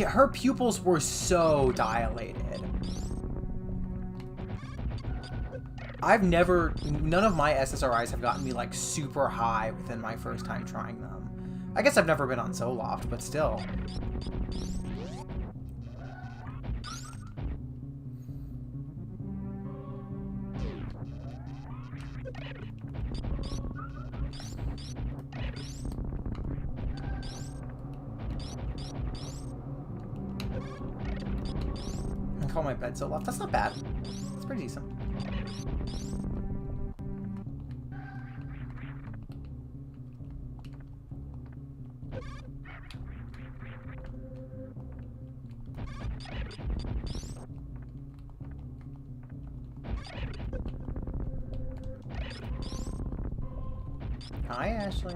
Her pupils were so dilated. None of my SSRIs have gotten me like super high within my first time trying them. I guess I've never been on Zoloft, but still. Call my bed Zoloft. That's not bad. It's pretty decent. Hi, Ashley.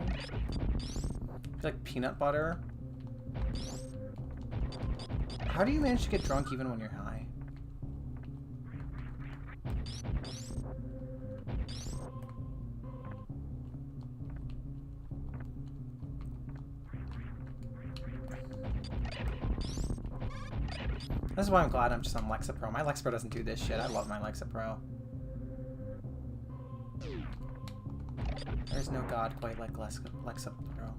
Like peanut butter. How do you manage to get drunk even when you're high? This is why I'm glad I'm just on Lexapro. My Lexapro doesn't do this shit. I love my Lexapro. There's no god quite like Lexapro.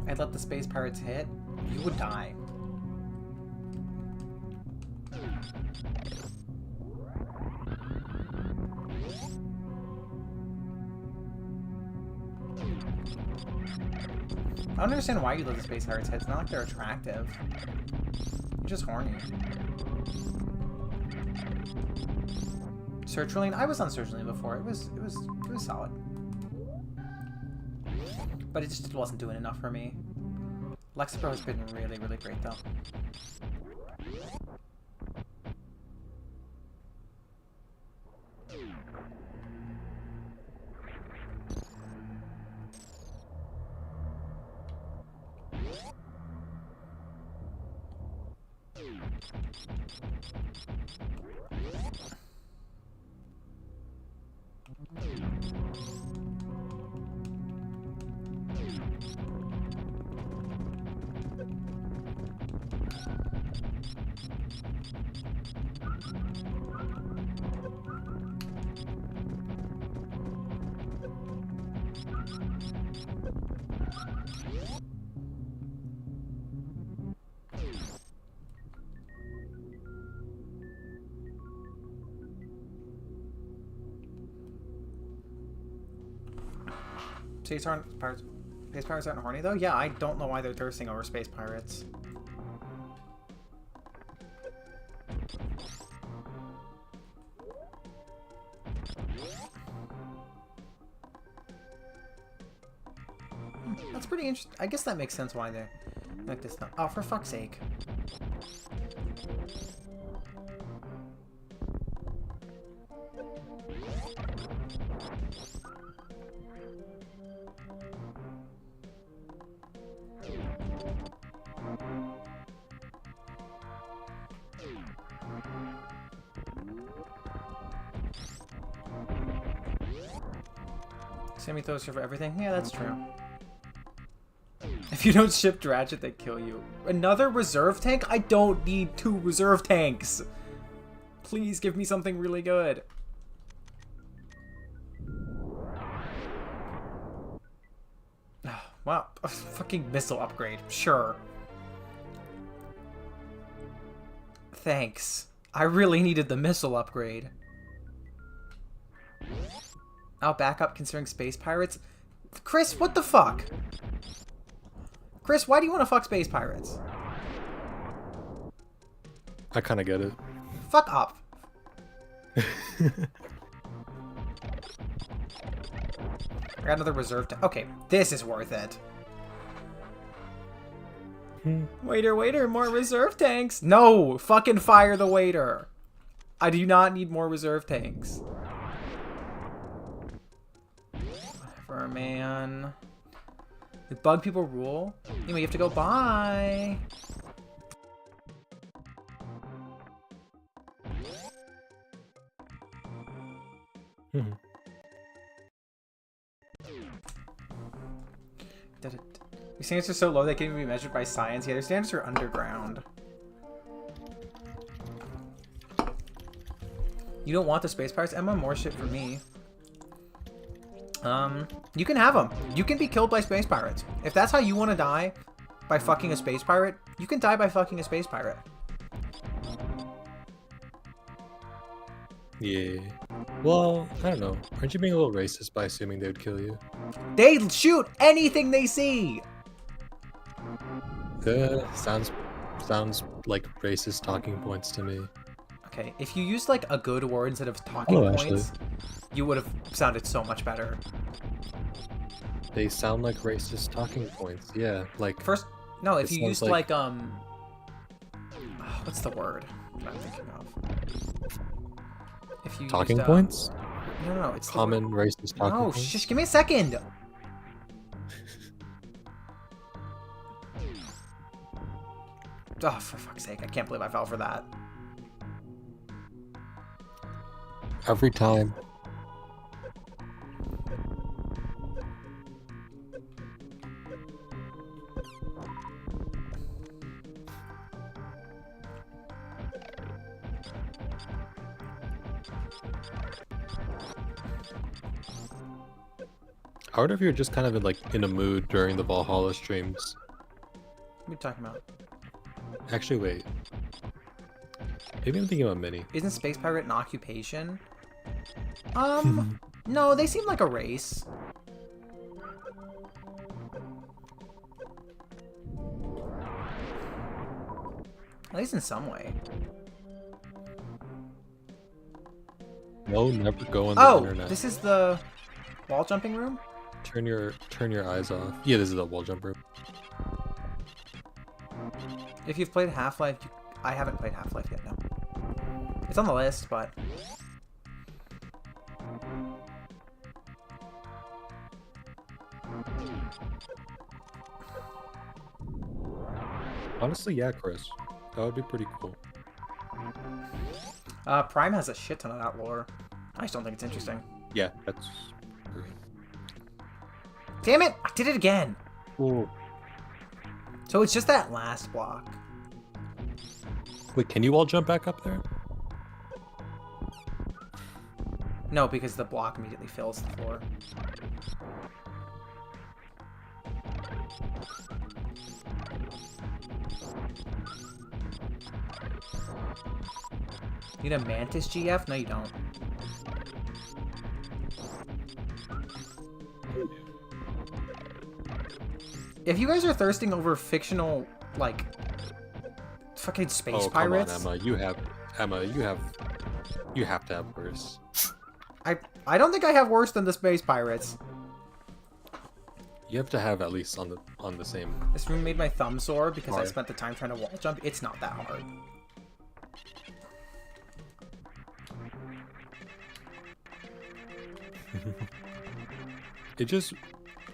I'd let the space pirates hit. You would die. I don't understand why you let the space pirates hit. It's not like they're attractive. You're just horny. Sertraline? I was on Sertraline before. It was solid. But it just wasn't doing enough for me. Lexapro has been really, really great though. Space pirates aren't horny though? Yeah, I don't know why they're thirsting over space pirates. That's pretty interesting. I guess that makes sense why they're like this stuff. Oh, for fuck's sake. Sammy throws her for everything. Yeah, that's true. If you don't ship Dratchet, they kill you. Another reserve tank? I don't need 2 reserve tanks. Please give me something really good. Wow, a fucking missile upgrade. Sure. Thanks. I really needed the missile upgrade. I'll back up considering space pirates. Chris, what the fuck? Chris, why do you want to fuck space pirates? I kind of get it. Fuck up. I got another reserve tank. Okay, this is worth it. Waiter, more reserve tanks. No, fucking fire the waiter. I do not need more reserve tanks. Whatever, man. The bug people rule. Anyway, you have to go. Bye. Your standards are so low they can't even be measured by science. Yeah, their standards are underground. You don't want the space pirates? Emma, more shit for me. You can have them. You can be killed by space pirates. If that's how you want to die, by fucking a space pirate, you can die by fucking a space pirate. Yeah. Well, I don't know. Aren't you being a little racist by assuming they would kill you? They shoot anything they see! Sounds like racist talking points to me. Okay, if you used like a good word instead of talking points, you would have sounded so much better. They sound like racist talking points. Yeah, like first. No, if you used like what's the word that I'm thinking of? If you talking used, points? No, it's common racist talking points. No, just give me a second. Oh, for fuck's sake! I can't believe I fell for that. Every time. I wonder if you're just kind of in a mood during the Valhalla streams. What are you talking about? Actually, wait. Maybe I'm thinking about Mini. Isn't space pirate an occupation? No, they seem like a race. At least in some way. No, never go on the internet. Oh, this is the wall jumping room? Turn your eyes off. Yeah, this is the wall jump room. If you've played Half-Life, I haven't played Half-Life yet, no. It's on the list, but... Honestly, yeah, Chris. That would be pretty cool. Prime has a shit ton of that lore. I just don't think it's interesting. Yeah, that's... Damn it! I did it again! Ooh. So it's just that last block. Wait, can you all jump back up there? No, because the block immediately fills the floor. You need a Mantis GF? No, you don't. if you guys are thirsting over fictional, like, fucking space pirates... Come on, Emma, you have to have worse. I don't think I have worse than the space pirates. You have to have at least on the same. This room made my thumb sore because Hard. I spent the time trying to wall jump. It's not that hard.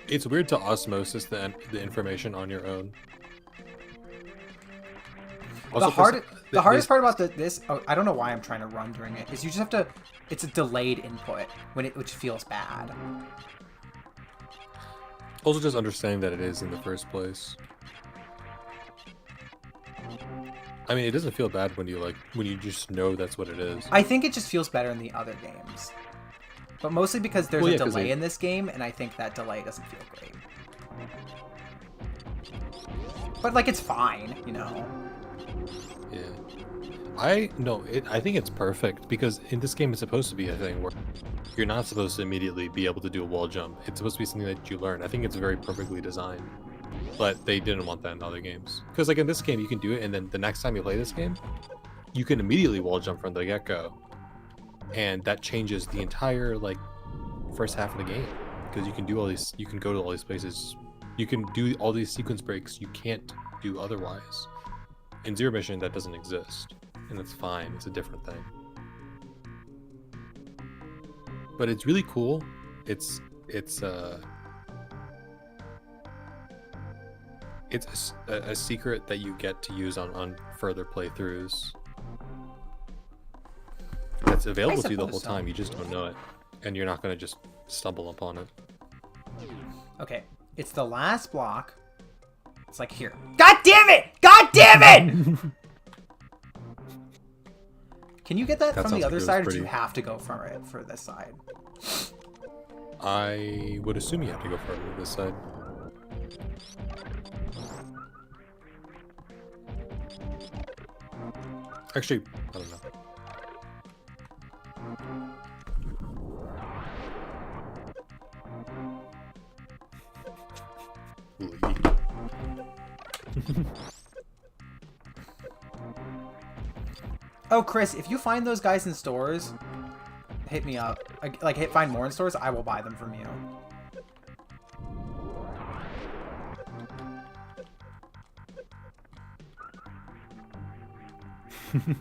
It's weird to osmosis the information on your own. Also, The hardest part about this, oh, I don't know why I'm trying to run during it, is you just have to, it's a delayed input, which feels bad. Also, just understanding that it is in the first place. I mean, it doesn't feel bad when you just know that's what it is. I think it just feels better in the other games. But mostly because there's a delay in this game, and I think that delay doesn't feel great. But, like, it's fine, you know? Yeah. I think it's perfect, because in this game it's supposed to be a thing where you're not supposed to immediately be able to do a wall jump. It's supposed to be something that you learn. I think it's very perfectly designed. But they didn't want that in other games. Because, like, in this game, you can do it, and then the next time you play this game, you can immediately wall jump from the get-go. And that changes the entire, like, first half of the game. Because you can do all these, you can go to all these places. You can do all these sequence breaks you can't do otherwise. In Zero Mission, that doesn't exist. And it's fine, it's a different thing. But it's really cool. It's a secret that you get to use on further playthroughs. It's available to you the whole time, you just don't know it. And you're not going to just stumble upon it. Okay, it's the last block. It's like here. God damn it! God damn it! Can you get that from the other side, or do you have to go from it for this side? I would assume you have to go from this side. Actually, I don't know. Oh, Chris, if you find those guys in stores, hit me up. Like, find more in stores, I will buy them from you. Okay,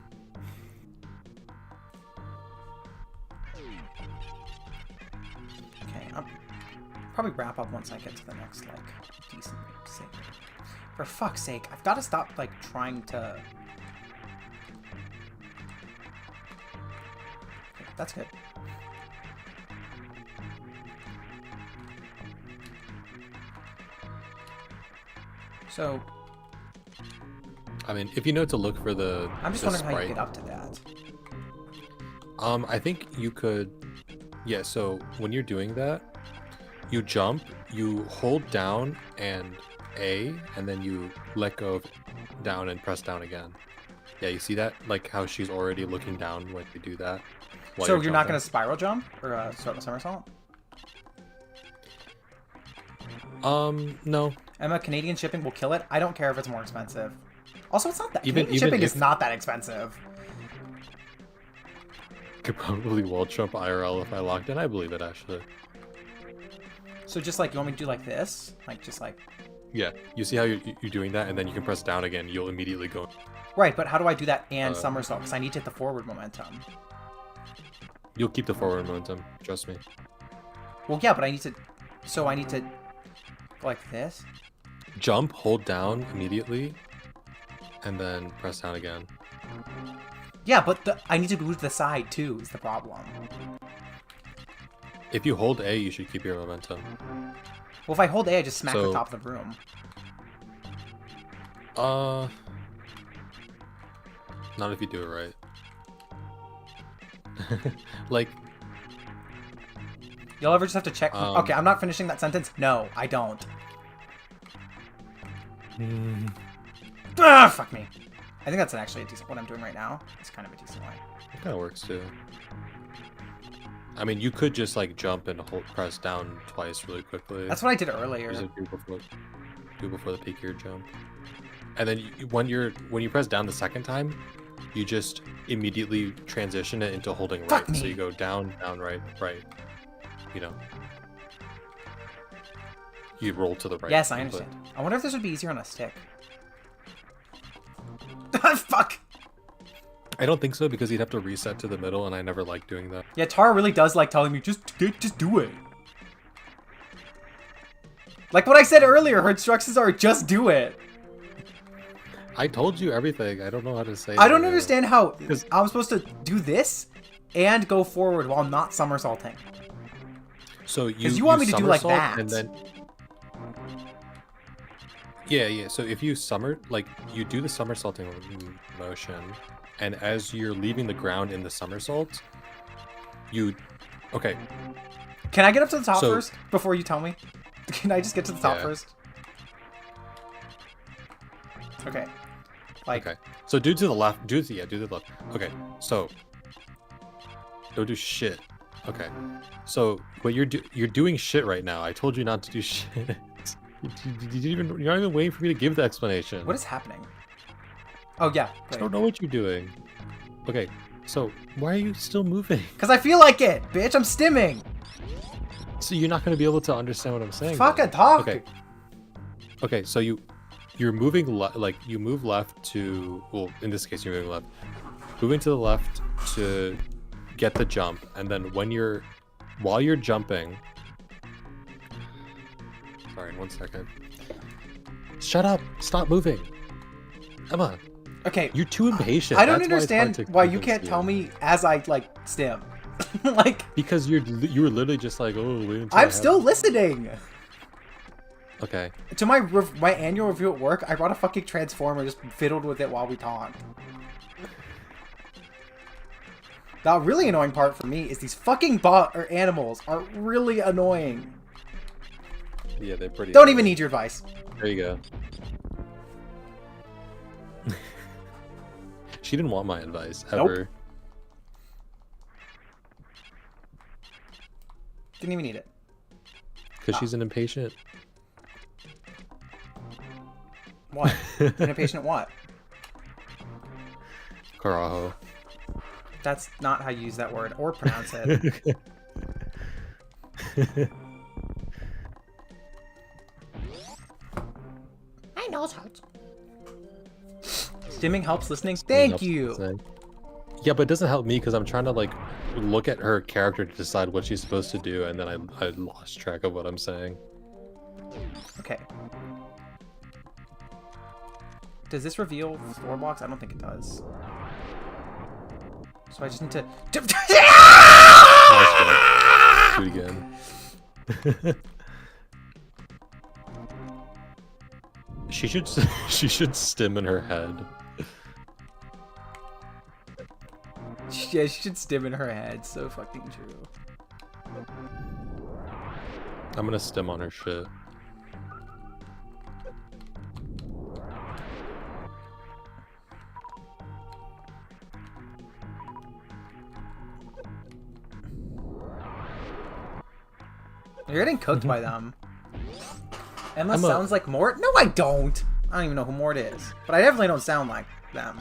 I'll probably wrap up once I get to the next, like, decent save. For fuck's sake, I've got to stop, like, trying to... Okay, that's good. So... I mean, if you know to look for the I'm just wondering how you get up to that. I think you could... Yeah, so when you're doing that, you jump, you hold down and A, and then you let go of down and press down again. Yeah, you see that? Like how she's already looking down when you do that. So you're not going to spiral jump? Or somersault? No. Emma, Canadian shipping will kill it. I don't care if it's more expensive. Also, it's not that... Even shipping if... is not that expensive. Could probably wall jump IRL if I locked in. I believe it, actually. So just like, you want me to do like this? Like, just like... Yeah, you see how you're doing that, and then you can press down again. You'll immediately go... Right, but how do I do that and somersault? Because I need to hit the forward momentum. You'll keep the forward momentum, trust me. Well, yeah, but I need to... So I need to... Go like this? Jump, hold down immediately, and then press down again. Yeah, but I need to move to the side, too, is the problem. If you hold A, you should keep your momentum. Well, if I hold A, I just smack the top of the room. Not if you do it right. Like... You'll ever just have to check... okay, I'm not finishing that sentence. No, I don't. Ah, fuck me. I think that's actually a decent... What I'm doing right now is kind of a decent way. It kind of works, too. I mean, you could just, like, jump and press down twice really quickly. That's what I did earlier. Do do before the peak gear jump. And then when you press down the second time, you just immediately transition it into holding right. Fuck me. So you go down, down, right, right. You know. You roll to the right. Yes, I understand. I wonder if this would be easier on a stick. Fuck! I don't think so because you'd have to reset to the middle, and I never like doing that. Yeah, Tara really does like telling me, just do it. Like what I said earlier, her instructions are just do it. I told you everything. I don't know how to say. I don't understand how 'Cause- I'm supposed to do this and go forward while not somersaulting. So you want me to do like somersault that. and then. Yeah. So if you you do the somersaulting motion, and as you're leaving the ground in the somersault, okay. Can I get up to the top So- first before you tell me? Can I just get to the top Yeah. first? Okay. Like, Okay. So do to the left. Do the left. Okay. So don't do shit. Okay. So what you're doing shit right now. I told you not to do shit. You're not even waiting for me to give the explanation. what is happening? Oh yeah. I don't know what you're doing. Okay. So why are you still moving? Because I feel like it, bitch. I'm stimming. So you're not going to be able to understand what I'm saying. Fuck then. a talk. Okay. Okay. So you're moving you move left to, well, in this case you're moving left. Moving to the left to get the jump, and then while you're jumping. Sorry, 1 second. Shut up! Stop moving, Emma. Okay. You're too impatient. I don't That's why it's hard understand to why you convince can't tell me as I like stim. Like Because you were literally just like, oh, wait until I'm still listening. Okay. To my annual review at work, I brought a fucking transformer, just fiddled with it while we talked. The really annoying part for me is these fucking animals are really annoying. Yeah, they're pretty. Don't even need your advice. There you go. She didn't want my advice ever. Nope. Didn't even need it. Because she's an impatient. What? An impatient what? Carajo. That's not how you use that word or pronounce it. I know how to. Stimming helps listening. Thank you. Yeah, but it doesn't help me because I'm trying to look at her character to decide what she's supposed to do, and then I lost track of what I'm saying. Okay. Does this reveal floor blocks? I don't think it does. So I just need to. Nice job. Do it again. She should stim in her head. Yeah, she should stim in her head. So fucking true. I'm gonna stim on her shit. You're getting cooked by them. Emma I'm sounds like Mort? No, I don't. I don't even know who Mort is. But I definitely don't sound like them.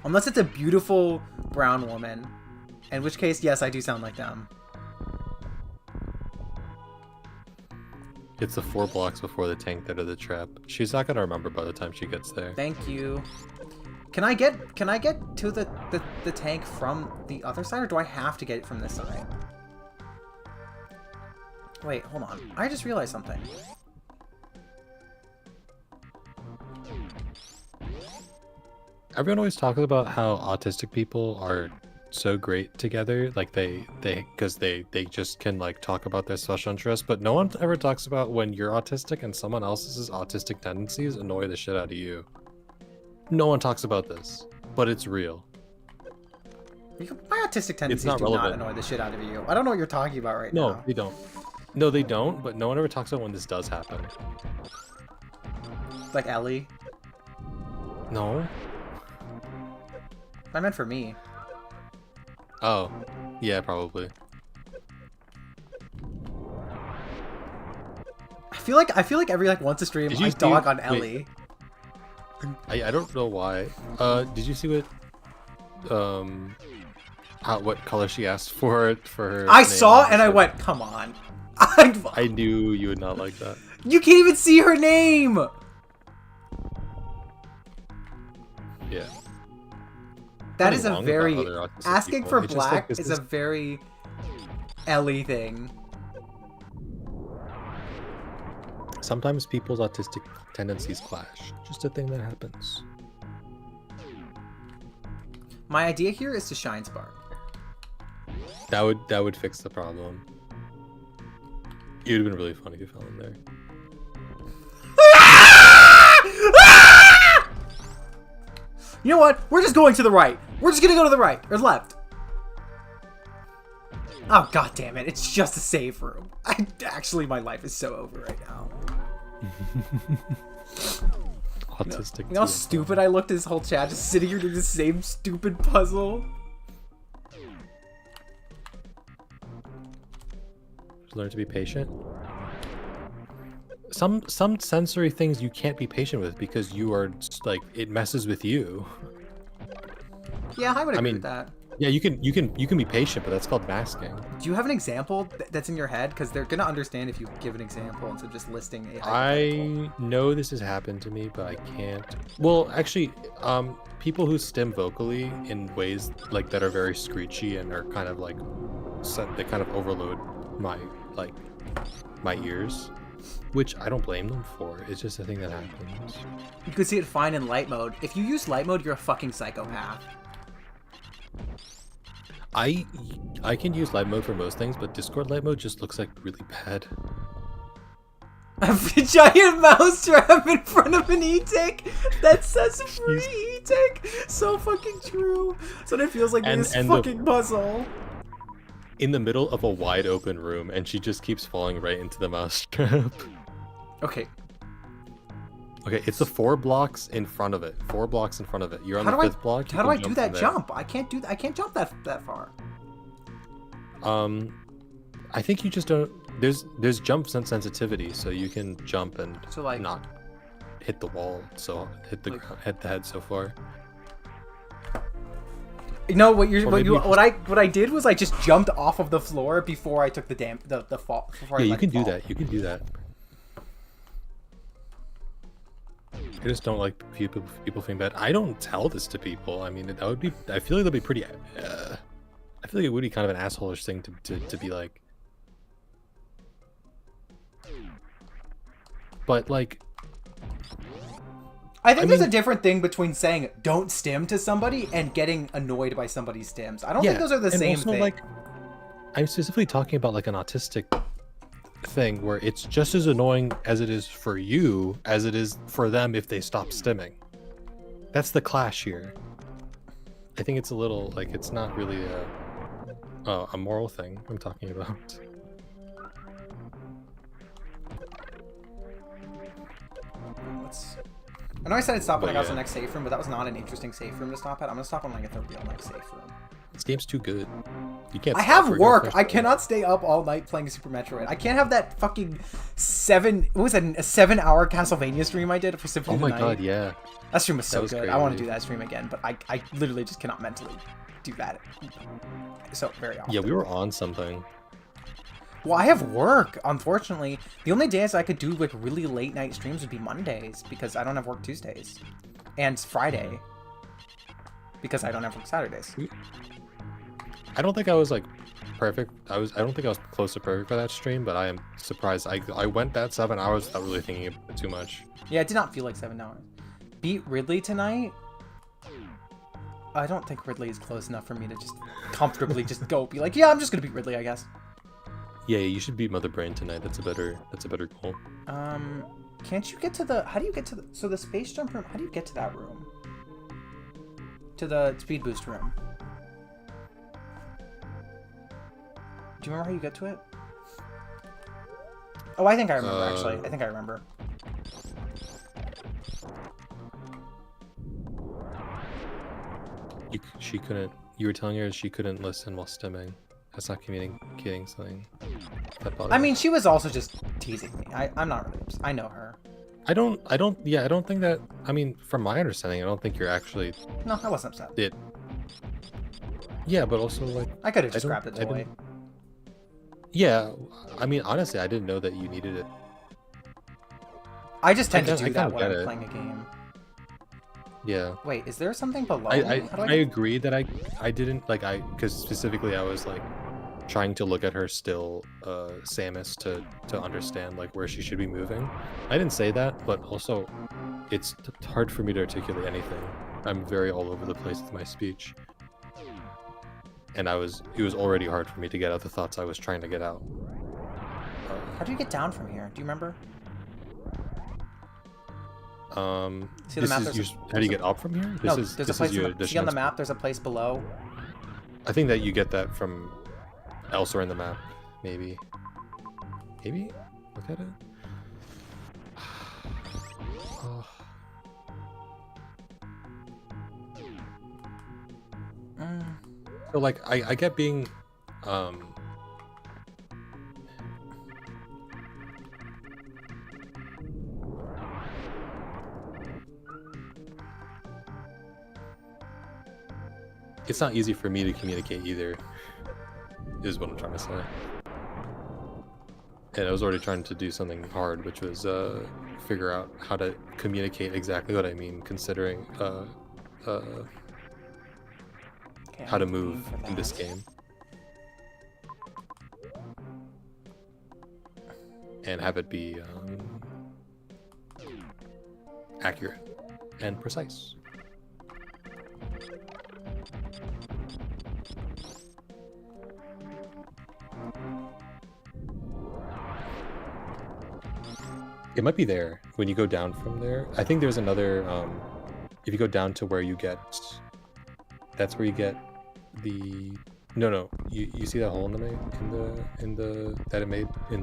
Unless it's a beautiful brown woman. In which case, yes, I do sound like them. It's the 4 blocks before the tank that are the trap. She's not gonna remember by the time she gets there. Thank you. Can I get to the tank from the other side, or do I have to get it from this side? Wait, hold on. I just realized something. Everyone always talks about how autistic people are so great together, like because they just can talk about their special interests, but no one ever talks about when you're autistic and someone else's autistic tendencies annoy the shit out of you. No one talks about this, but it's real. My autistic tendencies not do relevant. not annoy the shit out of you. I don't know what you're talking about right now. No, they don't. No, they don't, but no one ever talks about when this does happen. Like Ellie. No? I meant for me. Oh, yeah, probably. feel like every like once a stream I dog on Ellie. I don't know why. Did you see what color she asked for her? I saw and I went, come on. I knew you would not like that. You can't even see her name. Yeah. That is a very asking for It's black like, is a very Ellie thing. Sometimes people's autistic tendencies clash. Just a thing that happens. My idea here is to shine spark. That would fix the problem. It would have been really funny if you fell in there. You know what? We're just going to the right. We're just gonna go to the right or left. Oh god damn it! It's just a save room. Actually, my life is so over right now. Autistic. You know how stupid I looked this whole chat, just sitting here doing the same stupid puzzle. Learn to be patient. Some sensory things you can't be patient with because you are like it messes with you. Yeah, I would agree with that. Yeah, you can be patient, but that's called masking. Do you have an example that's in your head? Because they're gonna understand if you give an example instead of just listing a. I know this has happened to me, but I can't. Well, actually, people who stim vocally in ways like that are very screechy and are kind of like, they kind of overload my ears, which I don't blame them for. It's just a thing that happens. You can see it fine in light mode. If you use light mode, you're a fucking psychopath. I can use light mode for most things, but Discord light mode just looks like really bad. A giant mouse trap in front of an e-tick that says free e-tick. So fucking true. So it feels like this fucking puzzle. In the middle of a wide open room, and she just keeps falling right into the mouse trap. Okay. Okay, it's the 4 blocks in front of it. 4 blocks in front of it. You're on the 5th block. How do I do that jump? I can't do that. I can't jump that far. I think you just don't. There's jump sensitivity, so you can jump and not hit the wall. So hit the head so far. You know what I did was I just jumped off of the floor before I took the fall. Yeah, you can do that. You can do that. I just don't like people feeling bad. I don't tell this to people. I mean, that would be. I feel like that'd be pretty. I feel like it would be kind of an asshole-ish thing to be like. But like. I think there's a different thing between saying "don't stim" to somebody and getting annoyed by somebody's stims. I don't think those are the same thing. Like, I'm specifically talking about like an autistic thing where it's just as annoying as it is for you as it is for them if they stop stimming. That's the clash here. I think it's a little like it's not really a moral thing I'm talking about. I know I said I'd stop when I got to the next safe room, but that was not an interesting safe room to stop at. I'm gonna stop when I get to the real next safe room. This game's too good. You can't. I have work. I cannot stay up all night playing Super Metroid. I can't have that fucking 7-hour Castlevania stream I did for Symphony of the Night. Oh my god, yeah. That stream was so good. Crazy. I want to do that stream again, but I literally just cannot mentally do that so very often. Yeah, we were on something. Well, I have work, unfortunately. The only days I could do like really late night streams would be Mondays because I don't have work Tuesdays. And Friday because I don't have work Saturdays. I don't think I was like perfect. I don't think I was close to perfect for that stream, but I am surprised. I went that 7 hours without really thinking about it too much. Yeah, it did not feel like 7 hours. Beat Ridley tonight? I don't think Ridley is close enough for me to just comfortably just go be like, yeah, I'm just gonna beat Ridley, I guess. Yeah, you should beat Mother Brain tonight. That's a better goal. Can't you get to the? How do you get to the? So the space jump room. How do you get to that room? To the speed boost room. Do you remember how you get to it? Oh, I think I remember actually. I think I remember. She couldn't. You were telling her she couldn't listen while stimming. That's not communicating something. I mean, she was also just teasing me. I'm not really. I know her. I don't think that, I mean, from my understanding, I don't think you're actually No, I wasn't upset. it. Yeah, but also, like, I could have I just don't- grabbed a I toy. didn't- Yeah, I mean, honestly, I didn't know that you needed it. I just tend to I do kinda that when get I'm it. playing a game. Yeah. Wait, is there something below I me? How do I agree that I didn't, like, because specifically I was, like, trying to look at her still, Samus to understand, like, where she should be moving. I didn't say that, but also it's hard for me to articulate anything. I'm very all over the place with my speech. And it was already hard for me to get out the thoughts I was trying to get out. How do you get down from here? Do you remember? See the This map, is how do you get up from here? No, This there's a is place your see on additional the map. There's a place below. I think that you get that from elsewhere in the map, maybe. Maybe? Look at it. Oh. So, like, I get being it's not easy for me to communicate either, is what I'm trying to say. And I was already trying to do something hard, which was figure out how to communicate exactly what I mean, considering Okay, how to I'm move looking for in this that. game. And have it be accurate and precise. It might be there when you go down from there. I think there's another. If you go down to where you get, that's where you get the. No. You see that hole in the that it made in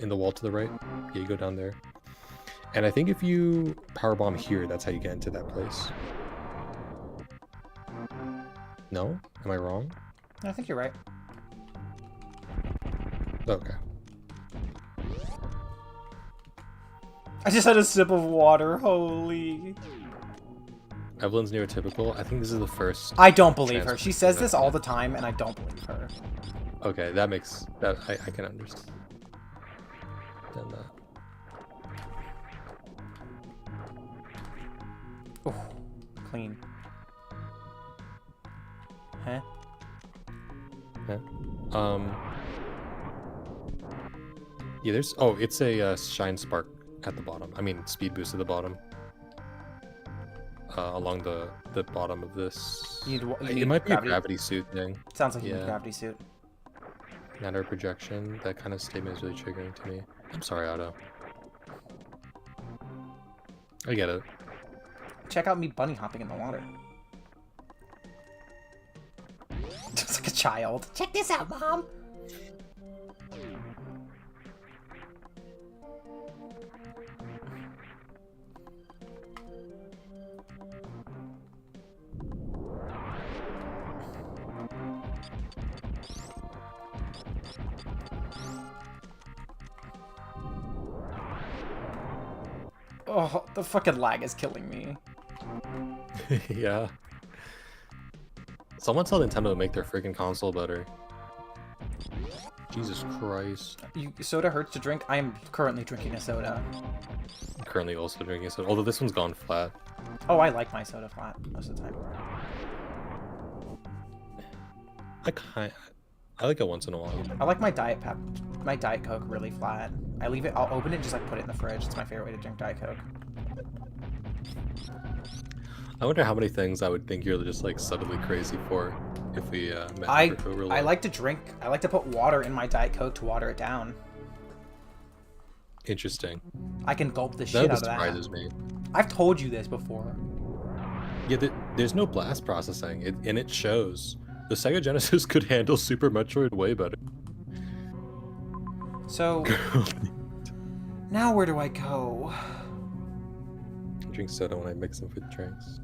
the wall to the right. Yeah, you go down there. And I think if you powerbomb here, that's how you get into that place. No? Am I wrong? I think you're right. Okay. I just had a sip of water. Holy. Evelyn's neurotypical. I think this is the first. I don't believe her. She says transfer this all the time, and I don't believe her. Okay, that makes that I can understand that. Ooh, clean. Huh? Yeah. Yeah, there's. Oh, it's a shine spark at the bottom. I mean, speed boost at the bottom. Along the bottom of this. You It need might be gravity. a gravity suit thing. Sounds like you need Yeah. a gravity suit. Matter of projection. That kind of statement is really triggering to me. I'm sorry, Otto. I get it. Check out me bunny hopping in the water. Just like a child. Check this out, Mom! Oh, the fucking lag is killing me. Yeah. Someone tell Nintendo to make their freaking console better. Jesus Christ. Soda hurts to drink? I am currently drinking a soda. I'm currently also drinking soda, although this one's gone flat. Oh, I like my soda flat most of the time. I like it once in a while. I like my Diet Coke really flat. I'll open it and just like put it in the fridge. It's my favorite way to drink Diet Coke. I wonder how many things I would think you're just like subtly crazy for if we met I for real I life. like to drink. I like to put water in my Diet Coke to water it down. Interesting. I can gulp the None shit of out this of that. surprises me. I've told you this before. Yeah, there's no blast processing, and it shows. The Sega Genesis could handle Super Metroid way better. So now where do I go? I drink soda when I mix them with drinks.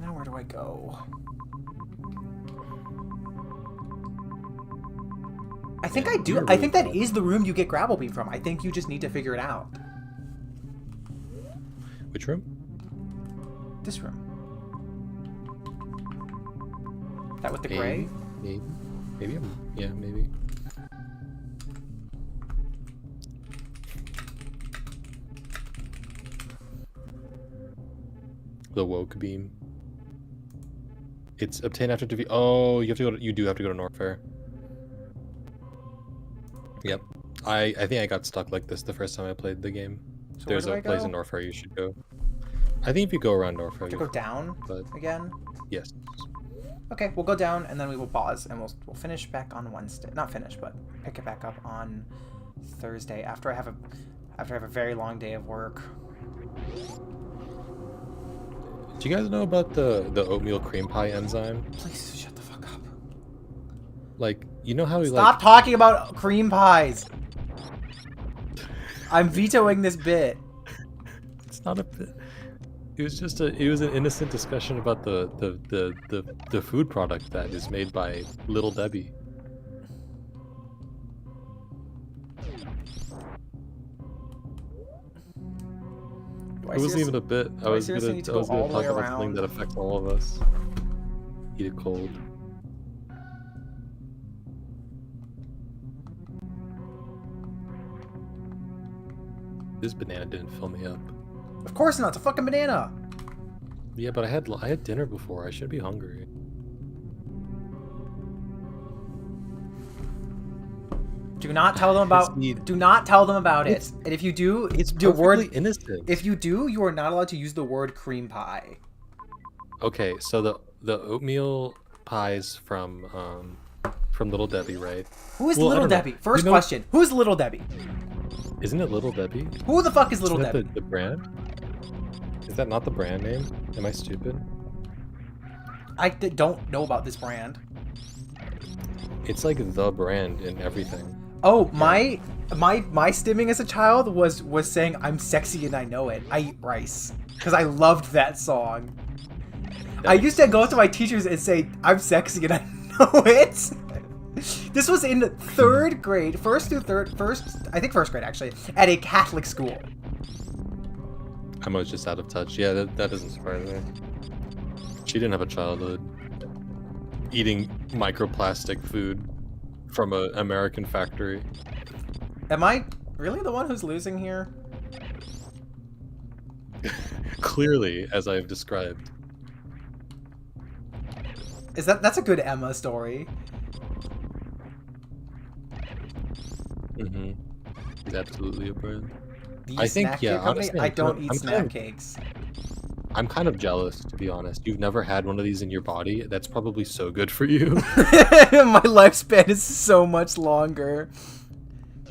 Now where do I go? I think Yeah, I do. you're I really think that bad. is the room you get grapple beam from. I think you just need to figure it out. Which room? This room. That with the gray? Maybe. Yeah, maybe. The woke beam. It's obtained after defeat. Oh, you have to go. You do have to go to Norfair. Yep. I think I got stuck like this the first time I played the game. So There's where a do I place go? in Norfair you should go. I think if you go around Norfair, To you'll go find down it, but again? yes. Okay, we'll go down and then we will pause and we'll finish back on Wednesday. Not finish, but pick it back up on Thursday after I have a very long day of work. Do you guys know about the oatmeal cream pie enzyme? Please shut the fuck up. Like, you know how we Stop talking about cream pies. I'm vetoing this bit. It's not a bit. It was just an innocent discussion about the food product that is made by Little Debbie. It wasn't even a bit. I was seriously gonna need to talk go all the way about something around? that affects all of us. Eat it cold. This banana didn't fill me up. Of course not. It's a fucking banana. Yeah, but I had dinner before. I should be hungry. Do not tell them about. Do not tell them about it. And if you do, It's the perfectly word. innocent. If you do, you are not allowed to use the word cream pie. Okay, so the oatmeal pies from Little Debbie, right? Who is Well, I Little don't know. Debbie? First You know- question. Who is Little Debbie? Isn't it Little Debbie? Who the fuck is Little Isn't that Debbie? the brand? Is that not the brand name? Am I stupid? I don't know about this brand. It's like the brand in everything. Oh, my stimming as a child was saying I'm sexy and I know it. I eat rice because I loved that song. I used to go up to my teachers and say I'm sexy and I know it. This was in third grade, first grade actually, at a Catholic school. Emma's just out of touch. Yeah, that doesn't surprise me. She didn't have a childhood. Eating microplastic food from an American factory. Am I really the one who's losing here? Clearly, as I have described. That's a good Emma story. Mm-hmm. He's absolutely a brand. The I think, snack yeah, cake company? honestly, I don't I'm eat kind snack of- cakes. I'm kind of jealous, to be honest. You've never had one of these in your body. That's probably so good for you. My lifespan is so much longer.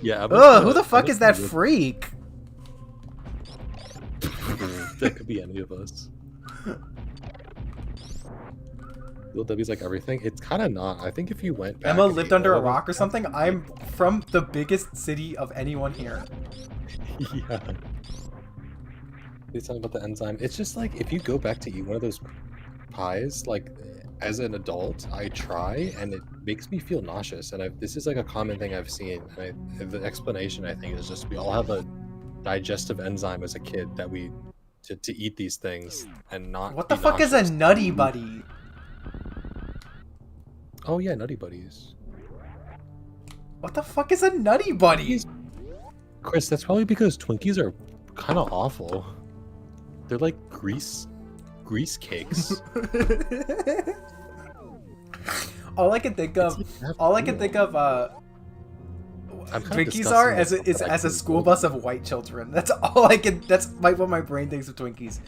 Yeah. Ugh, who the fuck is that freak? That could be any of us. Little Debbie's like everything. It's kind of not. I think if you went back Emma and lived ate under all a of it- rock or something? I'm from the biggest city of anyone here. Yeah. It's something about the enzyme. It's just like if you go back to eat one of those pies, like as an adult, I try and it makes me feel nauseous. And this is like a common thing I've seen. And the explanation I think is just we all have a digestive enzyme as a kid that we to eat these things and not. What the be fuck is a nauseous. nutty buddy? Oh yeah, Nutty Buddies. What the fuck is a nutty buddy? Chris, that's probably because Twinkies are kind of awful. They're like grease cakes. all I can think of, I'm kinda Twinkies disgusted are myself is that I as a can school eat bus of white children. That's all I can. That's what my brain thinks of Twinkies.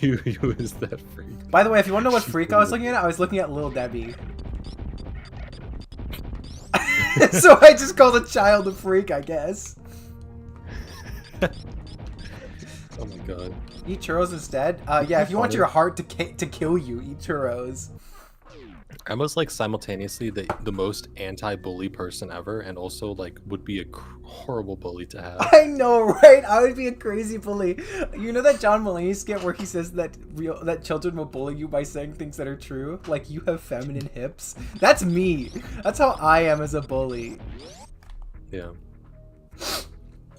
You is that freak? By the way, if you want to know what freak I was looking at Little Debbie. So I just called a child a freak, I guess. Oh my god. Eat churros instead. Yeah, if you want your heart to kill you, eat churros. Emma's like simultaneously the most anti-bully person ever, and also like would be a horrible bully to have. I know, right? I would be a crazy bully. You know that John Mulaney skit where he says that children will bully you by saying things that are true, like you have feminine hips. That's me. That's how I am as a bully. Yeah.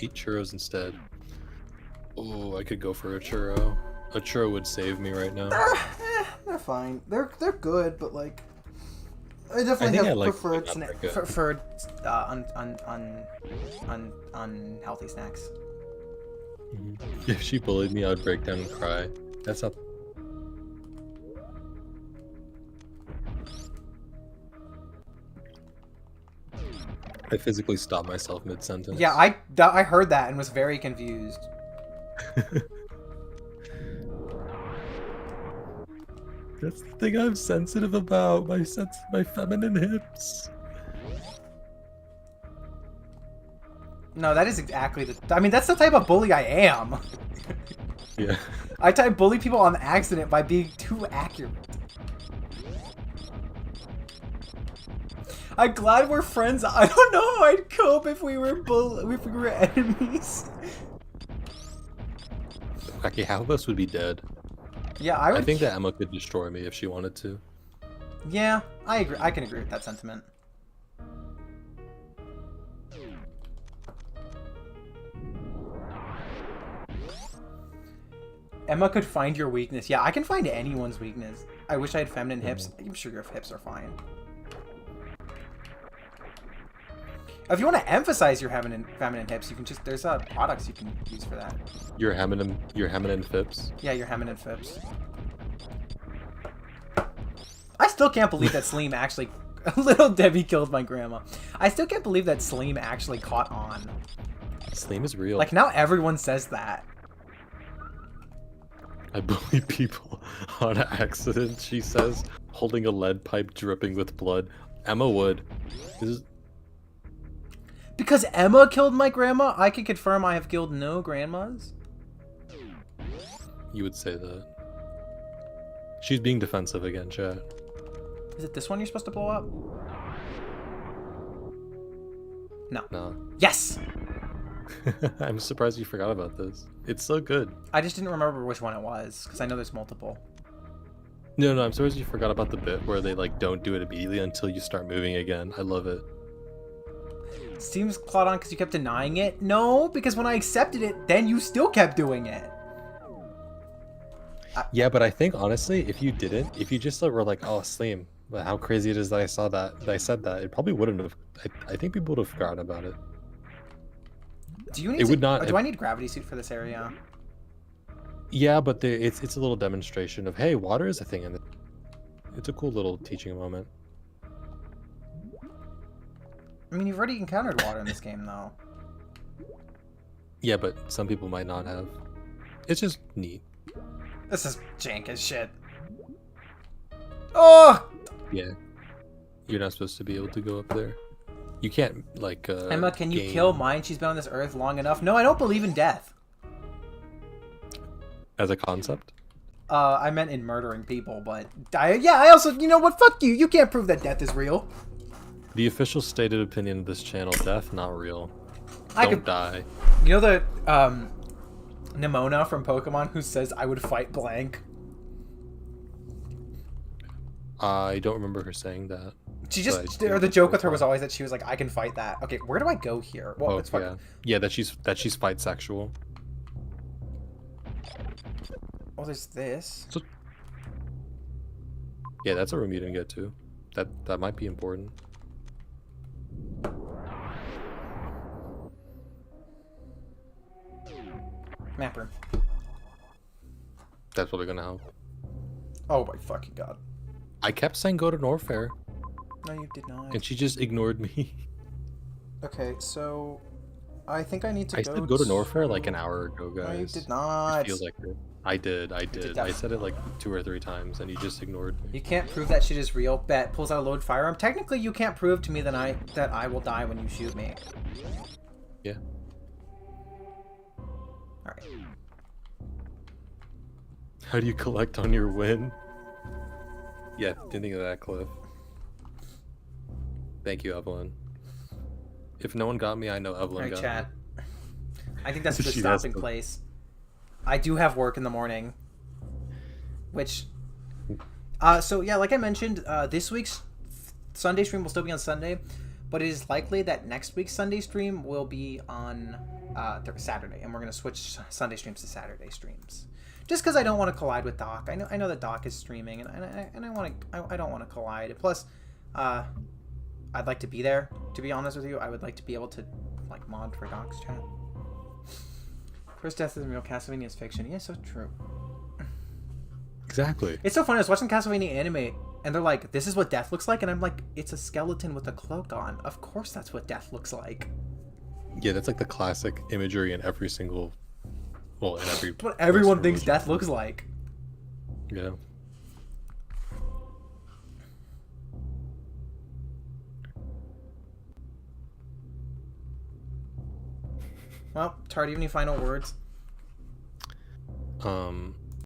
Eat churros instead. Oh, I could go for a churro. A churro would save me right now. They're fine. They're good, but like, I definitely think I have like preferred them, they're good. preferred unhealthy snacks. If she bullied me, I would break down and cry. That's not. I physically stopped myself mid-sentence. Yeah, I heard that and was very confused. That's the thing I'm sensitive about. My feminine hips. No, that is exactly the. I mean, that's the type of bully I am. Yeah. I type bully people on accident by being too accurate. I'm glad we're friends. I don't know how I'd cope if we were enemies. Okay, half of us would be dead. Yeah, I would. I think that Emma could destroy me if she wanted to. Yeah, I agree. I can agree with that sentiment. Emma could find your weakness. Yeah, I can find anyone's weakness. I wish I had feminine hips. I'm sure your hips are fine. If you want to emphasize your feminine hips, you can just there's products you can use for that. Your feminine fips. Yeah, your feminine fips. I still can't believe that Sleem actually Little Debbie killed my grandma. I still can't believe that Sleem actually caught on. Sleem is real. Like now everyone says that. I bully people on accident, she says, holding a lead pipe dripping with blood. Emma would. This is... Because Emma killed my grandma, I can confirm I have killed no grandmas. You would say that. She's being defensive again, chat. Is it this one you're supposed to blow up? No. No. Yes! I'm surprised you forgot about this. It's so good. I just didn't remember which one it was, because I know there's multiple. No, I'm surprised you forgot about the bit where they like don't do it immediately until you start moving again. I love it. Seems clawed on because you kept denying it? No, because when I accepted it, then you still kept doing it. Yeah, but I think honestly, if you just were like, oh, Sleem, but how crazy it is that I said that, it probably wouldn't have. I think people would have forgotten about it. Do you need? It would not. Do I need a gravity suit for this area? Yeah, but it's a little demonstration of, hey, water is a thing, and it's a cool little teaching moment. I mean, you've already encountered water in this game, though. Yeah, but some people might not have. It's just neat. This is jank as shit. Oh! Yeah. You're not supposed to be able to go up there. You can't, like, Emma, can you kill mine? She's been on this earth long enough. No, I don't believe in death. As a concept? I meant in murdering people, but... I also... You know what? Fuck you. You can't prove that death is real. The official stated opinion of this channel, death not real. I Don't could die. You know the Nimona from Pokemon who says I would fight blank? I don't remember her saying that. She just or the joke with her was always that she was like, I can fight that. Okay, where do I go here? Well, Oh, it's fucking... yeah. Yeah, that she's fight sexual. Oh, there's this. So... Yeah, that's a room you didn't get to. That might be important. Map room. That's probably gonna help. Oh my fucking god. I kept saying go to Norfair, No, you did not. and she just ignored me. Okay, so I think I need to I said go to Norfair like an hour ago, guys. No, you did not. It feels like it. I did. did I said it like 2 or 3 times, and you just ignored me. You can't prove that shit is real. Bet pulls out a load firearm. Technically, you can't prove to me that I will die when you shoot me. Yeah. All right. How do you collect on your win? Yeah, didn't think of that, Cliff. Thank you, Evelyn. If no one got me, I know Evelyn Alright, got chat. me. I think that's a good She has stopping to- place. I do have work in the morning. Which... so, yeah, like I mentioned, this week's Sunday stream will still be on Sunday. But it is likely that next week's Sunday stream will be on Saturday. And we're going to switch Sunday streams to Saturday streams. Just because I don't want to collide with Doc. I know that Doc is streaming, and I don't want to collide. Plus, I'd like to be there. To be honest with you, I would like to be able to like mod for Doc's chat. First death is real. Castlevania is fiction. Yeah, so true. Exactly. It's so funny. I was watching Castlevania anime, and they're like, "This is what death looks like," and I'm like, "It's a skeleton with a cloak on. Of course, that's what death looks like." Yeah, that's like the classic imagery in every single. Well, in every. That's what everyone Western thinks religion. death looks like. Yeah. Well, Tar, do you have any final words?